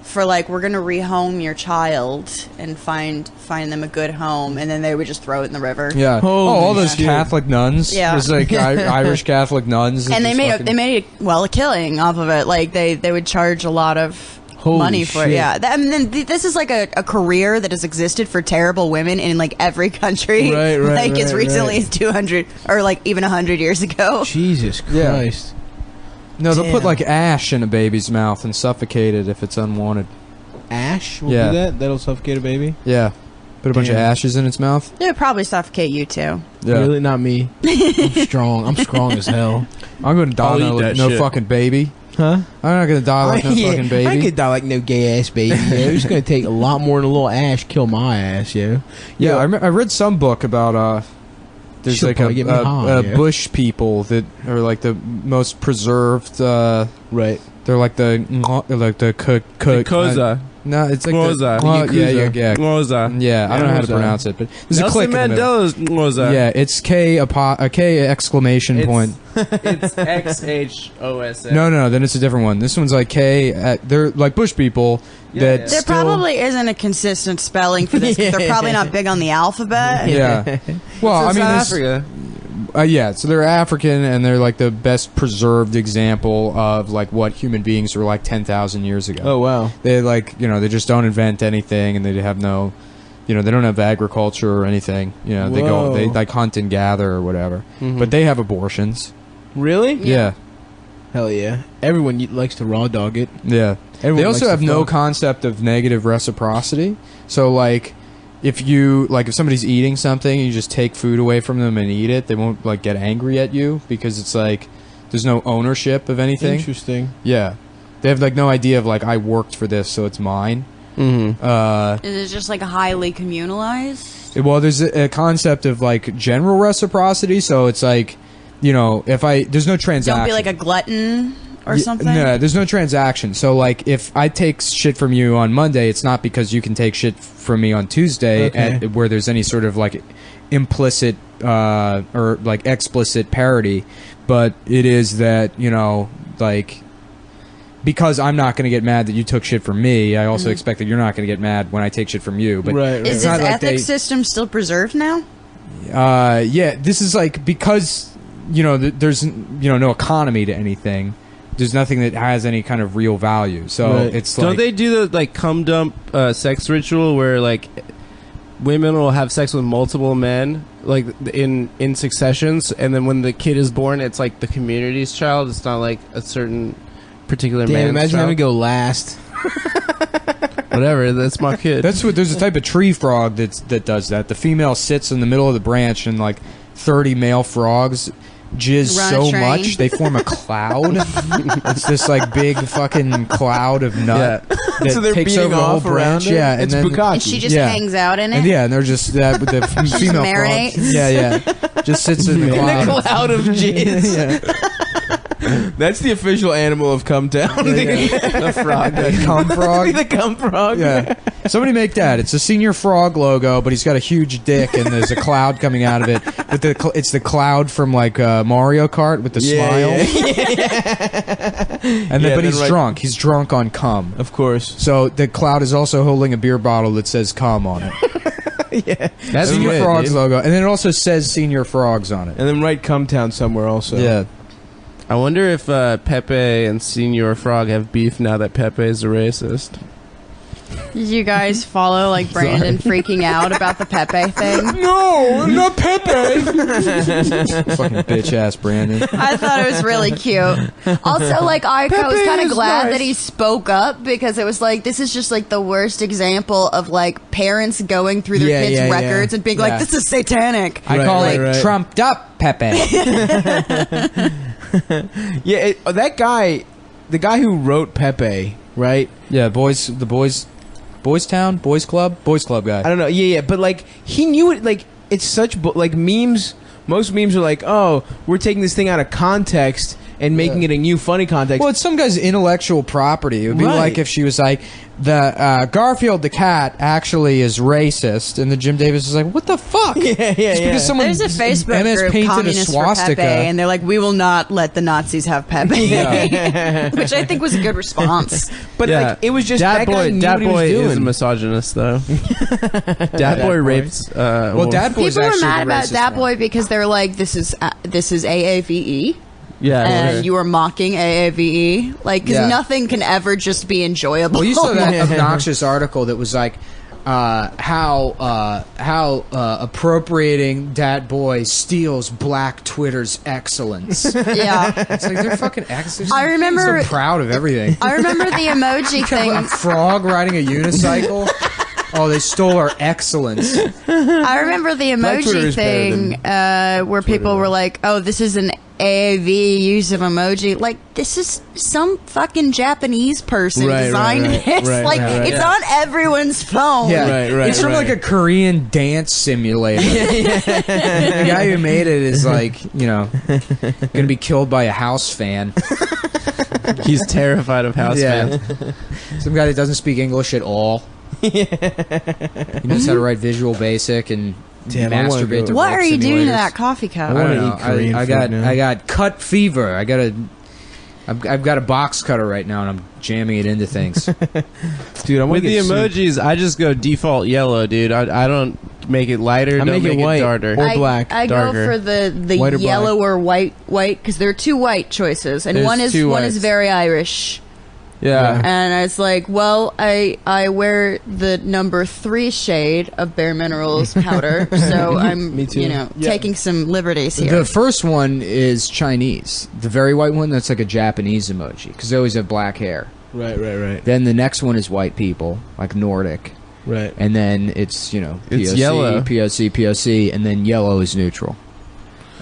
[SPEAKER 4] for like we're gonna rehome your child and find them a good home, and then they would just throw it in the river.
[SPEAKER 2] Yeah.
[SPEAKER 1] Holy
[SPEAKER 2] all those
[SPEAKER 1] shit.
[SPEAKER 2] Catholic nuns.
[SPEAKER 4] Yeah.
[SPEAKER 2] There's like Irish Catholic nuns. that
[SPEAKER 4] And they
[SPEAKER 2] just
[SPEAKER 4] made a killing off of it. Like they would charge a lot of
[SPEAKER 1] Holy
[SPEAKER 4] money for it.
[SPEAKER 1] shit.
[SPEAKER 4] Yeah, I mean, this is like a career that has existed for terrible women in like every country.
[SPEAKER 1] Right,
[SPEAKER 4] like as
[SPEAKER 1] right,
[SPEAKER 4] recently
[SPEAKER 1] right.
[SPEAKER 4] as 200 or like even 100 years ago.
[SPEAKER 1] Jesus
[SPEAKER 2] Yeah.
[SPEAKER 1] Christ.
[SPEAKER 2] No, they'll put
[SPEAKER 1] Damn.
[SPEAKER 2] like ash in a baby's mouth and suffocate it if it's unwanted.
[SPEAKER 1] Ash will
[SPEAKER 2] Yeah.
[SPEAKER 1] do that? That'll suffocate a baby?
[SPEAKER 2] Yeah. Put a bunch of
[SPEAKER 1] Damn.
[SPEAKER 2] ashes in its mouth.
[SPEAKER 4] It would probably suffocate you too.
[SPEAKER 2] Yeah.
[SPEAKER 1] Really? Not me. I'm strong. I'm strong as hell.
[SPEAKER 2] I'm going to die
[SPEAKER 3] I'll
[SPEAKER 2] no,
[SPEAKER 3] eat that
[SPEAKER 2] no
[SPEAKER 3] shit.
[SPEAKER 2] fucking baby.
[SPEAKER 1] Huh?
[SPEAKER 2] I'm not going to die like no fucking
[SPEAKER 1] I
[SPEAKER 2] baby.
[SPEAKER 1] could die like no gay ass baby. Yo. It's gonna take a lot more than a little ash kill my ass, yo.
[SPEAKER 2] Yeah, I read some book about there's
[SPEAKER 1] She'll
[SPEAKER 2] like
[SPEAKER 1] probably get me high, yeah.
[SPEAKER 2] bush people that are like the most preserved.
[SPEAKER 1] Right.
[SPEAKER 2] They're like the
[SPEAKER 3] Koza.
[SPEAKER 2] no, it's like
[SPEAKER 3] Ngoza.
[SPEAKER 2] yeah.
[SPEAKER 3] Ngoza.
[SPEAKER 2] Yeah, I don't know how to
[SPEAKER 1] Ngoza.
[SPEAKER 2] pronounce it, but there's a click
[SPEAKER 3] Nelson
[SPEAKER 2] in the middle.
[SPEAKER 3] Mandela's Ngoza.
[SPEAKER 2] Yeah, it's K exclamation
[SPEAKER 3] It's-
[SPEAKER 2] point.
[SPEAKER 3] It's XHOSA.
[SPEAKER 2] No, then it's a different one. This one's like K. They're like bush people
[SPEAKER 3] Yeah,
[SPEAKER 2] that
[SPEAKER 3] yeah.
[SPEAKER 4] There
[SPEAKER 2] still,
[SPEAKER 4] probably isn't a consistent spelling for this. 'Cause they're probably not big on the alphabet.
[SPEAKER 2] Yeah. Well, I
[SPEAKER 3] It's
[SPEAKER 2] mean,
[SPEAKER 3] in
[SPEAKER 2] this-
[SPEAKER 3] South Africa.
[SPEAKER 2] yeah, so they're African and they're like the best preserved example of like what human beings were like 10,000 years ago.
[SPEAKER 1] Oh wow.
[SPEAKER 2] They like, they just don't invent anything and they have no, they don't have agriculture or anything. They
[SPEAKER 1] Whoa.
[SPEAKER 2] like hunt and gather or whatever.
[SPEAKER 3] Mhm.
[SPEAKER 2] But they have abortions.
[SPEAKER 1] Really?
[SPEAKER 2] Yeah.
[SPEAKER 1] Hell yeah. Everyone likes to raw dog it.
[SPEAKER 2] Yeah.
[SPEAKER 1] Everyone
[SPEAKER 2] They also
[SPEAKER 1] likes
[SPEAKER 2] have
[SPEAKER 1] to
[SPEAKER 2] no
[SPEAKER 1] fuck.
[SPEAKER 2] concept of negative reciprocity. So like if somebody's eating something and you just take food away from them and eat it, they won't like get angry at you because it's like there's no ownership of anything.
[SPEAKER 1] Interesting.
[SPEAKER 2] Yeah. They have like no idea of like I worked for this so it's mine.
[SPEAKER 3] Mm-hmm.
[SPEAKER 4] Is it just like highly communalized?
[SPEAKER 2] Well, there's a concept of like general reciprocity, so it's like, there's no transaction.
[SPEAKER 4] Don't be like a glutton or something.
[SPEAKER 2] No, there's no transaction. So like if I take shit from you on Monday, it's not because you can take shit from me on Tuesday
[SPEAKER 1] Okay.
[SPEAKER 2] where there's any sort of like implicit or like explicit parity, but it is that, like because I'm not going to get mad that you took shit from me, I also expect that you're not going to get mad when I take shit from you. But
[SPEAKER 1] Right.
[SPEAKER 4] Is
[SPEAKER 2] it's
[SPEAKER 4] this
[SPEAKER 2] not like
[SPEAKER 4] ethics system still preserved now?
[SPEAKER 2] yeah, this is like because there's no economy to anything. There's nothing that has any kind of real value. So
[SPEAKER 1] Right.
[SPEAKER 2] it's like
[SPEAKER 3] Don't they do the like cum dump sex ritual where like women will have sex with multiple men like in successions, and then when the kid is born, it's like the community's child. It's not like a certain particular
[SPEAKER 1] Damn,
[SPEAKER 3] man's
[SPEAKER 1] imagine
[SPEAKER 3] child.
[SPEAKER 1] having to go last.
[SPEAKER 3] Whatever, that's my kid.
[SPEAKER 2] That's what there's a type of tree frog that does that. The female sits in the middle of the branch and like 30 male frogs jizz
[SPEAKER 4] Run a
[SPEAKER 2] so
[SPEAKER 4] train.
[SPEAKER 2] much they form a cloud. It's this like big fucking cloud of nut that
[SPEAKER 1] So they're
[SPEAKER 2] takes
[SPEAKER 1] beating
[SPEAKER 2] over the whole
[SPEAKER 1] off around
[SPEAKER 2] branch.
[SPEAKER 1] it?
[SPEAKER 2] Yeah, and
[SPEAKER 1] It's
[SPEAKER 2] then
[SPEAKER 1] bukkake.
[SPEAKER 4] And she just
[SPEAKER 2] Yeah.
[SPEAKER 4] hangs out in it.
[SPEAKER 2] and yeah, and they're just that with the
[SPEAKER 4] just
[SPEAKER 2] female
[SPEAKER 4] marinates.
[SPEAKER 2] frogs. Yeah, just sits in the
[SPEAKER 1] In
[SPEAKER 2] cloud.
[SPEAKER 1] the cloud of jizz.
[SPEAKER 2] Yeah.
[SPEAKER 1] That's the official animal of Cumtown.
[SPEAKER 2] The frog, the cum frog.
[SPEAKER 1] The cum frog.
[SPEAKER 2] Yeah. Somebody make that. It's a Senior Frog logo, but he's got a huge dick, and there's a cloud coming out of it. But it's the cloud from like Mario Kart with the smile. And then, but he's drunk. He's drunk on cum.
[SPEAKER 1] Of course.
[SPEAKER 2] So the cloud is also holding a beer bottle that says cum on it.
[SPEAKER 1] Yeah.
[SPEAKER 2] That's Senior Frogs logo, and then it also says Senior Frogs on it.
[SPEAKER 1] And then write Cumtown somewhere also.
[SPEAKER 2] Yeah.
[SPEAKER 3] I wonder if Pepe and Senior Frog have beef now that Pepe is a racist.
[SPEAKER 4] Did you guys follow like Brandon freaking out about the Pepe thing?
[SPEAKER 2] No, not Pepe. Fucking bitch ass Brandon.
[SPEAKER 4] I thought it was really cute. Also, like I was kind of glad that he spoke up because it was like this is just like the worst example of like parents going through their kids' records and being like, "This is satanic."
[SPEAKER 2] I call it trumped up Pepe.
[SPEAKER 1] Yeah, that guy, the guy who wrote Pepe, right?
[SPEAKER 2] Yeah, Boys Town, Boys Club guy.
[SPEAKER 1] I don't know. Yeah, but like he knew it. Like it's such like memes. Most memes are like, oh, we're taking this thing out of context and making it a new funny context.
[SPEAKER 2] Well, it's some guy's intellectual property. It would be like if she was like, the Garfield the cat actually is racist, and the Jim Davis is like, what the fuck?
[SPEAKER 1] Yeah.
[SPEAKER 2] Because someone
[SPEAKER 4] There's a Facebook
[SPEAKER 2] MS
[SPEAKER 4] group,
[SPEAKER 2] painted a
[SPEAKER 4] Communists for
[SPEAKER 2] swastika.
[SPEAKER 4] Pepe, and they're like, we will not let the Nazis have Pepe. Which I think was a good response.
[SPEAKER 1] But like it was just
[SPEAKER 3] Dad
[SPEAKER 1] that guy knew what he was doing.
[SPEAKER 3] is a misogynist though. Dad Boy rapes.
[SPEAKER 2] Dad Boy's
[SPEAKER 4] People were
[SPEAKER 2] actually
[SPEAKER 4] mad
[SPEAKER 2] the
[SPEAKER 4] about
[SPEAKER 2] racist
[SPEAKER 4] Dat
[SPEAKER 2] one.
[SPEAKER 4] Boy because they're like, this is AAVE.
[SPEAKER 3] Yeah,
[SPEAKER 4] And you are mocking AAVE, like, because nothing can ever just be enjoyable.
[SPEAKER 2] Well, you saw that obnoxious article that was like how appropriating Dat Boy steals Black Twitter's excellence.
[SPEAKER 4] Yeah,
[SPEAKER 2] It's like they're fucking excellent.
[SPEAKER 4] I remember-
[SPEAKER 2] so proud of everything.
[SPEAKER 4] I remember the emoji
[SPEAKER 2] A
[SPEAKER 4] thing.
[SPEAKER 2] frog riding a unicycle. Oh, they stole our excellence.
[SPEAKER 4] I remember the
[SPEAKER 1] Black Twitter
[SPEAKER 4] emoji
[SPEAKER 1] is better
[SPEAKER 4] thing
[SPEAKER 1] than
[SPEAKER 4] where people were like, "Oh, this is an AAV use of emoji." Like, this is some fucking Japanese person designed this. It's on everyone's phone.
[SPEAKER 2] Yeah, it's from like a Korean dance simulator. The guy who made it is like, gonna be killed by a house fan.
[SPEAKER 3] he's terrified of house fans.
[SPEAKER 2] Some guy that doesn't speak English at all. He knows how to write Visual Basic and masturbate to
[SPEAKER 4] What
[SPEAKER 2] work
[SPEAKER 4] are you doing to
[SPEAKER 2] simulators.
[SPEAKER 4] that coffee cup?
[SPEAKER 2] I don't
[SPEAKER 1] wanna
[SPEAKER 2] know.
[SPEAKER 1] eat Korean food now.
[SPEAKER 2] I got cut fever. I've got a box cutter right now, and I'm jamming it into things.
[SPEAKER 1] Dude, I want
[SPEAKER 3] With the emojis, I just go default yellow, dude. I don't make it lighter.
[SPEAKER 1] I
[SPEAKER 3] don't
[SPEAKER 1] make it white.
[SPEAKER 3] darker.
[SPEAKER 1] Or black,
[SPEAKER 4] I
[SPEAKER 3] darker.
[SPEAKER 4] go for the
[SPEAKER 1] White or
[SPEAKER 4] yellow or white because there are two white choices, and
[SPEAKER 3] There's
[SPEAKER 4] one is
[SPEAKER 3] two
[SPEAKER 4] one
[SPEAKER 3] whites.
[SPEAKER 4] is very Irish.
[SPEAKER 3] Yeah.
[SPEAKER 4] And I was like, well, I wear the number 3 shade of Bare Minerals powder, so I'm
[SPEAKER 1] Me too.
[SPEAKER 4] taking some liberties here.
[SPEAKER 2] The first one is Chinese. The very white one, that's like a Japanese emoji, because they always have black hair.
[SPEAKER 1] Right.
[SPEAKER 2] Then the next one is white people, like Nordic.
[SPEAKER 1] Right.
[SPEAKER 2] And then it's,
[SPEAKER 3] It's
[SPEAKER 2] POC,
[SPEAKER 3] yellow.
[SPEAKER 2] POC, and then yellow is neutral.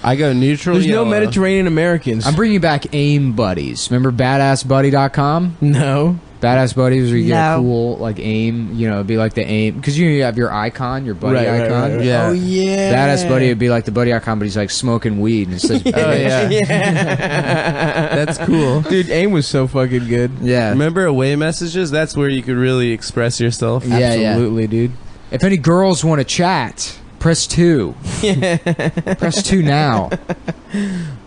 [SPEAKER 3] I go neutral.
[SPEAKER 1] There's
[SPEAKER 3] yellow.
[SPEAKER 1] no Mediterranean Americans.
[SPEAKER 2] I'm bringing back AIM buddies. Remember badassbuddy.com?
[SPEAKER 1] No.
[SPEAKER 2] Badass buddies where you get a
[SPEAKER 4] No.
[SPEAKER 2] cool, like, AIM, it'd be like the AIM, because you have your icon, your buddy icon.
[SPEAKER 1] Right.
[SPEAKER 3] Yeah.
[SPEAKER 1] Oh, yeah.
[SPEAKER 2] Badass buddy would be like the buddy icon, but he's like smoking weed and it says,
[SPEAKER 3] Oh yeah. That's cool.
[SPEAKER 1] Dude, AIM was so fucking good.
[SPEAKER 2] yeah.
[SPEAKER 3] Remember away messages? That's where you could really express yourself.
[SPEAKER 2] Yeah,
[SPEAKER 1] Absolutely, dude.
[SPEAKER 2] If any girls want to chat, press 2. Press 2 now.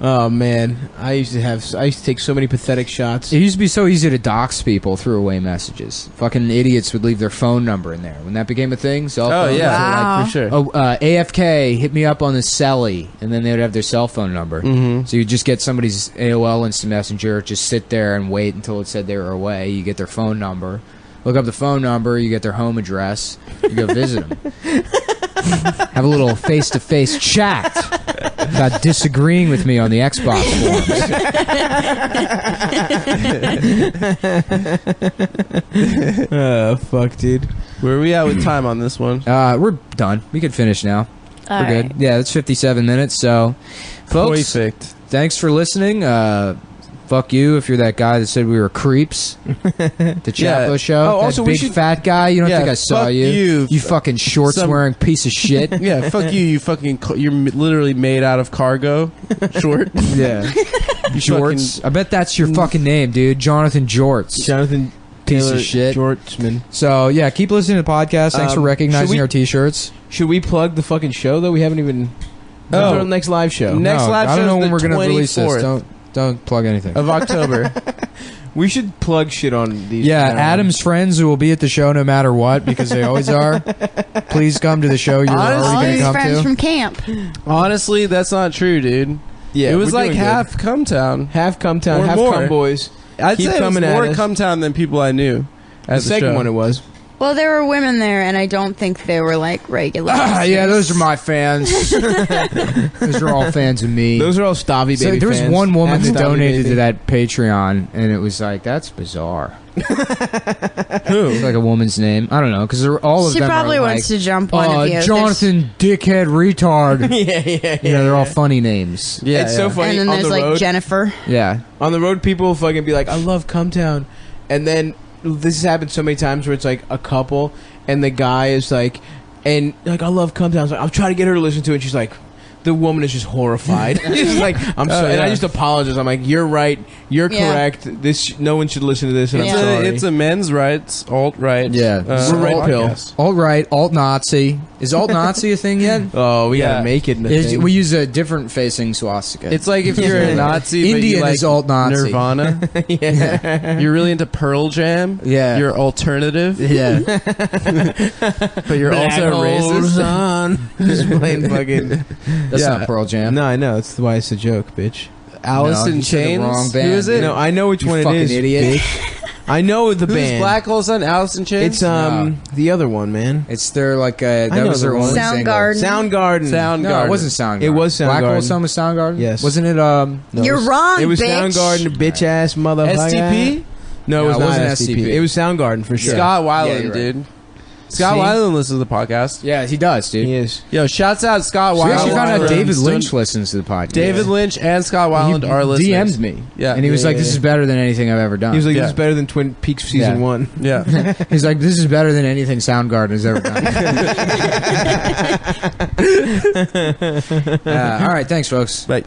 [SPEAKER 1] Oh man, I used to take so many pathetic shots.
[SPEAKER 2] It used to be so easy to dox people through away messages. Fucking idiots would leave their phone number in there. When that became a thing, cell
[SPEAKER 3] Oh
[SPEAKER 2] phones
[SPEAKER 3] yeah,
[SPEAKER 4] Wow.
[SPEAKER 3] like, for sure.
[SPEAKER 2] Oh, AFK, hit me up on the celly, and then they would have their cell phone number.
[SPEAKER 3] Mm-hmm.
[SPEAKER 2] So you just get somebody's AOL Instant Messenger, just sit there and wait until it said they were away. You get their phone number, look up the phone number, you get their home address, you go visit them. Have a little face-to-face chat about disagreeing with me on the Xbox forums.
[SPEAKER 1] Oh fuck, dude.
[SPEAKER 3] Where are we at with time on this one?
[SPEAKER 2] We're done. We can finish now.
[SPEAKER 4] All
[SPEAKER 2] We're good.
[SPEAKER 4] right.
[SPEAKER 2] Yeah, it's 57 minutes. So, folks,
[SPEAKER 3] Perfect.
[SPEAKER 2] thanks for listening. Fuck you if you're that guy that said we were creeps. The Chapo show.
[SPEAKER 1] Oh,
[SPEAKER 2] that
[SPEAKER 1] also, we
[SPEAKER 2] big
[SPEAKER 1] should-
[SPEAKER 2] fat guy. You don't
[SPEAKER 3] Yeah,
[SPEAKER 2] think I saw
[SPEAKER 3] fuck
[SPEAKER 2] you?
[SPEAKER 3] you.
[SPEAKER 2] fucking shorts wearing piece of shit.
[SPEAKER 3] Yeah, fuck you. You fucking. You're literally made out of cargo short.
[SPEAKER 2] Yeah. Jorts. I bet that's your fucking name, dude. Jonathan Jorts.
[SPEAKER 1] Jonathan
[SPEAKER 2] Piece
[SPEAKER 1] Taylor
[SPEAKER 2] of shit.
[SPEAKER 1] Jortsman.
[SPEAKER 2] So yeah, keep listening to the podcast. Thanks for
[SPEAKER 1] Should
[SPEAKER 2] recognizing
[SPEAKER 1] we-
[SPEAKER 2] our t-shirts.
[SPEAKER 1] Should we plug the fucking show though? We haven't even.
[SPEAKER 3] Oh.
[SPEAKER 1] When's our next live show?
[SPEAKER 3] Next
[SPEAKER 2] No,
[SPEAKER 3] live
[SPEAKER 2] I don't
[SPEAKER 3] show
[SPEAKER 2] know
[SPEAKER 3] is
[SPEAKER 2] when
[SPEAKER 3] the
[SPEAKER 2] we're gonna release this.
[SPEAKER 3] 24th.
[SPEAKER 2] Don't plug anything.
[SPEAKER 3] of October.
[SPEAKER 1] We should plug shit on these.
[SPEAKER 2] Yeah,
[SPEAKER 1] channels.
[SPEAKER 2] Adam's friends who will be at the show no matter what because they always are. Please come to the show. You're
[SPEAKER 4] All
[SPEAKER 2] already going to
[SPEAKER 4] his
[SPEAKER 2] come
[SPEAKER 4] friends
[SPEAKER 2] to.
[SPEAKER 4] from camp.
[SPEAKER 3] Honestly, that's not true, dude.
[SPEAKER 1] Yeah,
[SPEAKER 3] it was
[SPEAKER 1] we're
[SPEAKER 3] like
[SPEAKER 1] doing
[SPEAKER 3] half
[SPEAKER 1] good.
[SPEAKER 3] Cumtown.
[SPEAKER 1] half Cumtown,
[SPEAKER 3] or
[SPEAKER 1] half
[SPEAKER 3] more.
[SPEAKER 1] Cum Boys.
[SPEAKER 3] I'd
[SPEAKER 1] Keep
[SPEAKER 3] say it was
[SPEAKER 1] coming at
[SPEAKER 3] more
[SPEAKER 1] us.
[SPEAKER 3] Cumtown than people I knew.
[SPEAKER 1] The
[SPEAKER 3] At the
[SPEAKER 1] second
[SPEAKER 3] show.
[SPEAKER 1] one it was.
[SPEAKER 4] Well, there were women there, and I don't think they were like regular.
[SPEAKER 2] Yeah, those are my fans. Those are all fans of me.
[SPEAKER 1] Those are all Stavi
[SPEAKER 2] So
[SPEAKER 1] baby
[SPEAKER 2] there was
[SPEAKER 1] fans.
[SPEAKER 2] one woman
[SPEAKER 1] Half
[SPEAKER 2] that
[SPEAKER 1] Stavi
[SPEAKER 2] donated
[SPEAKER 1] baby.
[SPEAKER 2] to that Patreon, and it was like, that's bizarre.
[SPEAKER 3] Who?
[SPEAKER 2] It's like a woman's name. I don't know, because all of
[SPEAKER 4] She
[SPEAKER 2] them
[SPEAKER 4] probably
[SPEAKER 2] are
[SPEAKER 4] wants
[SPEAKER 2] like,
[SPEAKER 4] to jump one of you.
[SPEAKER 2] Jonathan Dickhead Retard.
[SPEAKER 1] yeah.
[SPEAKER 2] You know, they're all funny names.
[SPEAKER 3] Yeah,
[SPEAKER 1] It's so
[SPEAKER 3] yeah.
[SPEAKER 1] funny.
[SPEAKER 4] And then
[SPEAKER 1] on
[SPEAKER 4] there's
[SPEAKER 1] the
[SPEAKER 4] like
[SPEAKER 1] road,
[SPEAKER 4] Jennifer.
[SPEAKER 2] Yeah.
[SPEAKER 1] on the road, people will fucking be like, "I love Cumtown," and then this has happened so many times where it's like a couple, and the guy is like, and like, "I love Cumtown." I was like, I'm trying to get her to listen to it. And she's like, the woman is just horrified. She's like, I'm sorry, and I
[SPEAKER 3] yeah.
[SPEAKER 1] just apologize. I'm like, you're right, you're
[SPEAKER 4] Yeah.
[SPEAKER 1] correct. This no one should listen to this, and
[SPEAKER 4] Yeah.
[SPEAKER 1] I'm sorry.
[SPEAKER 3] It's a men's rights, alt-right.
[SPEAKER 2] Yeah.
[SPEAKER 1] We're red pill.
[SPEAKER 3] podcast.
[SPEAKER 2] Alt-right, alt-Nazi. Is alt-Nazi a thing yet?
[SPEAKER 1] Oh, we
[SPEAKER 3] Yeah.
[SPEAKER 1] gotta make it. In a thing.
[SPEAKER 2] We use a different facing swastika.
[SPEAKER 3] It's like if you're a Nazi, but
[SPEAKER 2] Indian
[SPEAKER 3] you like
[SPEAKER 2] is alt-Nazi.
[SPEAKER 3] Nirvana.
[SPEAKER 1] yeah.
[SPEAKER 3] You're really into Pearl Jam.
[SPEAKER 2] Yeah.
[SPEAKER 3] You're alternative,
[SPEAKER 2] yeah.
[SPEAKER 3] but you're also racist.
[SPEAKER 1] on. Just playing fucking.
[SPEAKER 2] That's
[SPEAKER 3] Yeah.
[SPEAKER 2] not Pearl Jam.
[SPEAKER 1] No, I know. That's why it's a joke, bitch.
[SPEAKER 3] Alice
[SPEAKER 2] No,
[SPEAKER 3] in
[SPEAKER 2] you said the
[SPEAKER 3] Chains.
[SPEAKER 2] wrong
[SPEAKER 3] Who
[SPEAKER 2] band,
[SPEAKER 3] is it?
[SPEAKER 2] dude.
[SPEAKER 1] No, I know which
[SPEAKER 2] You
[SPEAKER 1] one it
[SPEAKER 2] fucking
[SPEAKER 1] is.
[SPEAKER 2] idiot.
[SPEAKER 1] bitch. I know the
[SPEAKER 3] Who's
[SPEAKER 1] band.
[SPEAKER 3] Black Hole Sun? Alice in Chains.
[SPEAKER 1] It's the other one, man.
[SPEAKER 2] It's their like that
[SPEAKER 1] know
[SPEAKER 2] was
[SPEAKER 1] the
[SPEAKER 2] their
[SPEAKER 1] one.
[SPEAKER 2] only single.
[SPEAKER 4] Soundgarden.
[SPEAKER 1] Soundgarden.
[SPEAKER 3] Soundgarden.
[SPEAKER 2] No, it wasn't Soundgarden.
[SPEAKER 1] It was
[SPEAKER 2] Black Hole
[SPEAKER 1] Soundgarden.
[SPEAKER 2] Sun was Soundgarden.
[SPEAKER 1] Yes.
[SPEAKER 2] Wasn't it?
[SPEAKER 1] No,
[SPEAKER 4] You're
[SPEAKER 1] it was-
[SPEAKER 4] wrong,
[SPEAKER 1] It was
[SPEAKER 4] bitch.
[SPEAKER 1] Soundgarden, bitch ass motherfucker.
[SPEAKER 3] STP.
[SPEAKER 1] No, it was
[SPEAKER 2] No, it
[SPEAKER 1] not
[SPEAKER 2] wasn't
[SPEAKER 1] STP.
[SPEAKER 2] STP.
[SPEAKER 1] It was Soundgarden for sure.
[SPEAKER 3] Scott
[SPEAKER 2] Yeah,
[SPEAKER 3] Weiland,
[SPEAKER 2] you're right.
[SPEAKER 3] dude. Scott
[SPEAKER 1] See?
[SPEAKER 3] Weiland listens to the podcast.
[SPEAKER 2] Yeah, he does, dude.
[SPEAKER 1] He is.
[SPEAKER 3] Yo, shouts out Scott
[SPEAKER 2] We
[SPEAKER 3] Weiland.
[SPEAKER 2] actually found out
[SPEAKER 3] from
[SPEAKER 2] David
[SPEAKER 3] Stone-
[SPEAKER 2] Lynch listens to the podcast.
[SPEAKER 3] David Lynch and Scott Weiland
[SPEAKER 2] He
[SPEAKER 3] are listeners.
[SPEAKER 2] DM'd me.
[SPEAKER 3] Yeah.
[SPEAKER 2] and he was
[SPEAKER 1] Yeah,
[SPEAKER 2] like, "This
[SPEAKER 1] yeah.
[SPEAKER 2] is better than anything I've ever done."
[SPEAKER 1] He was like,
[SPEAKER 3] Yeah.
[SPEAKER 1] "This is better than Twin Peaks season
[SPEAKER 2] Yeah.
[SPEAKER 1] 1."
[SPEAKER 3] Yeah.
[SPEAKER 2] He's like, "This is better than anything Soundgarden has ever done." All right, thanks, folks.
[SPEAKER 3] Bye.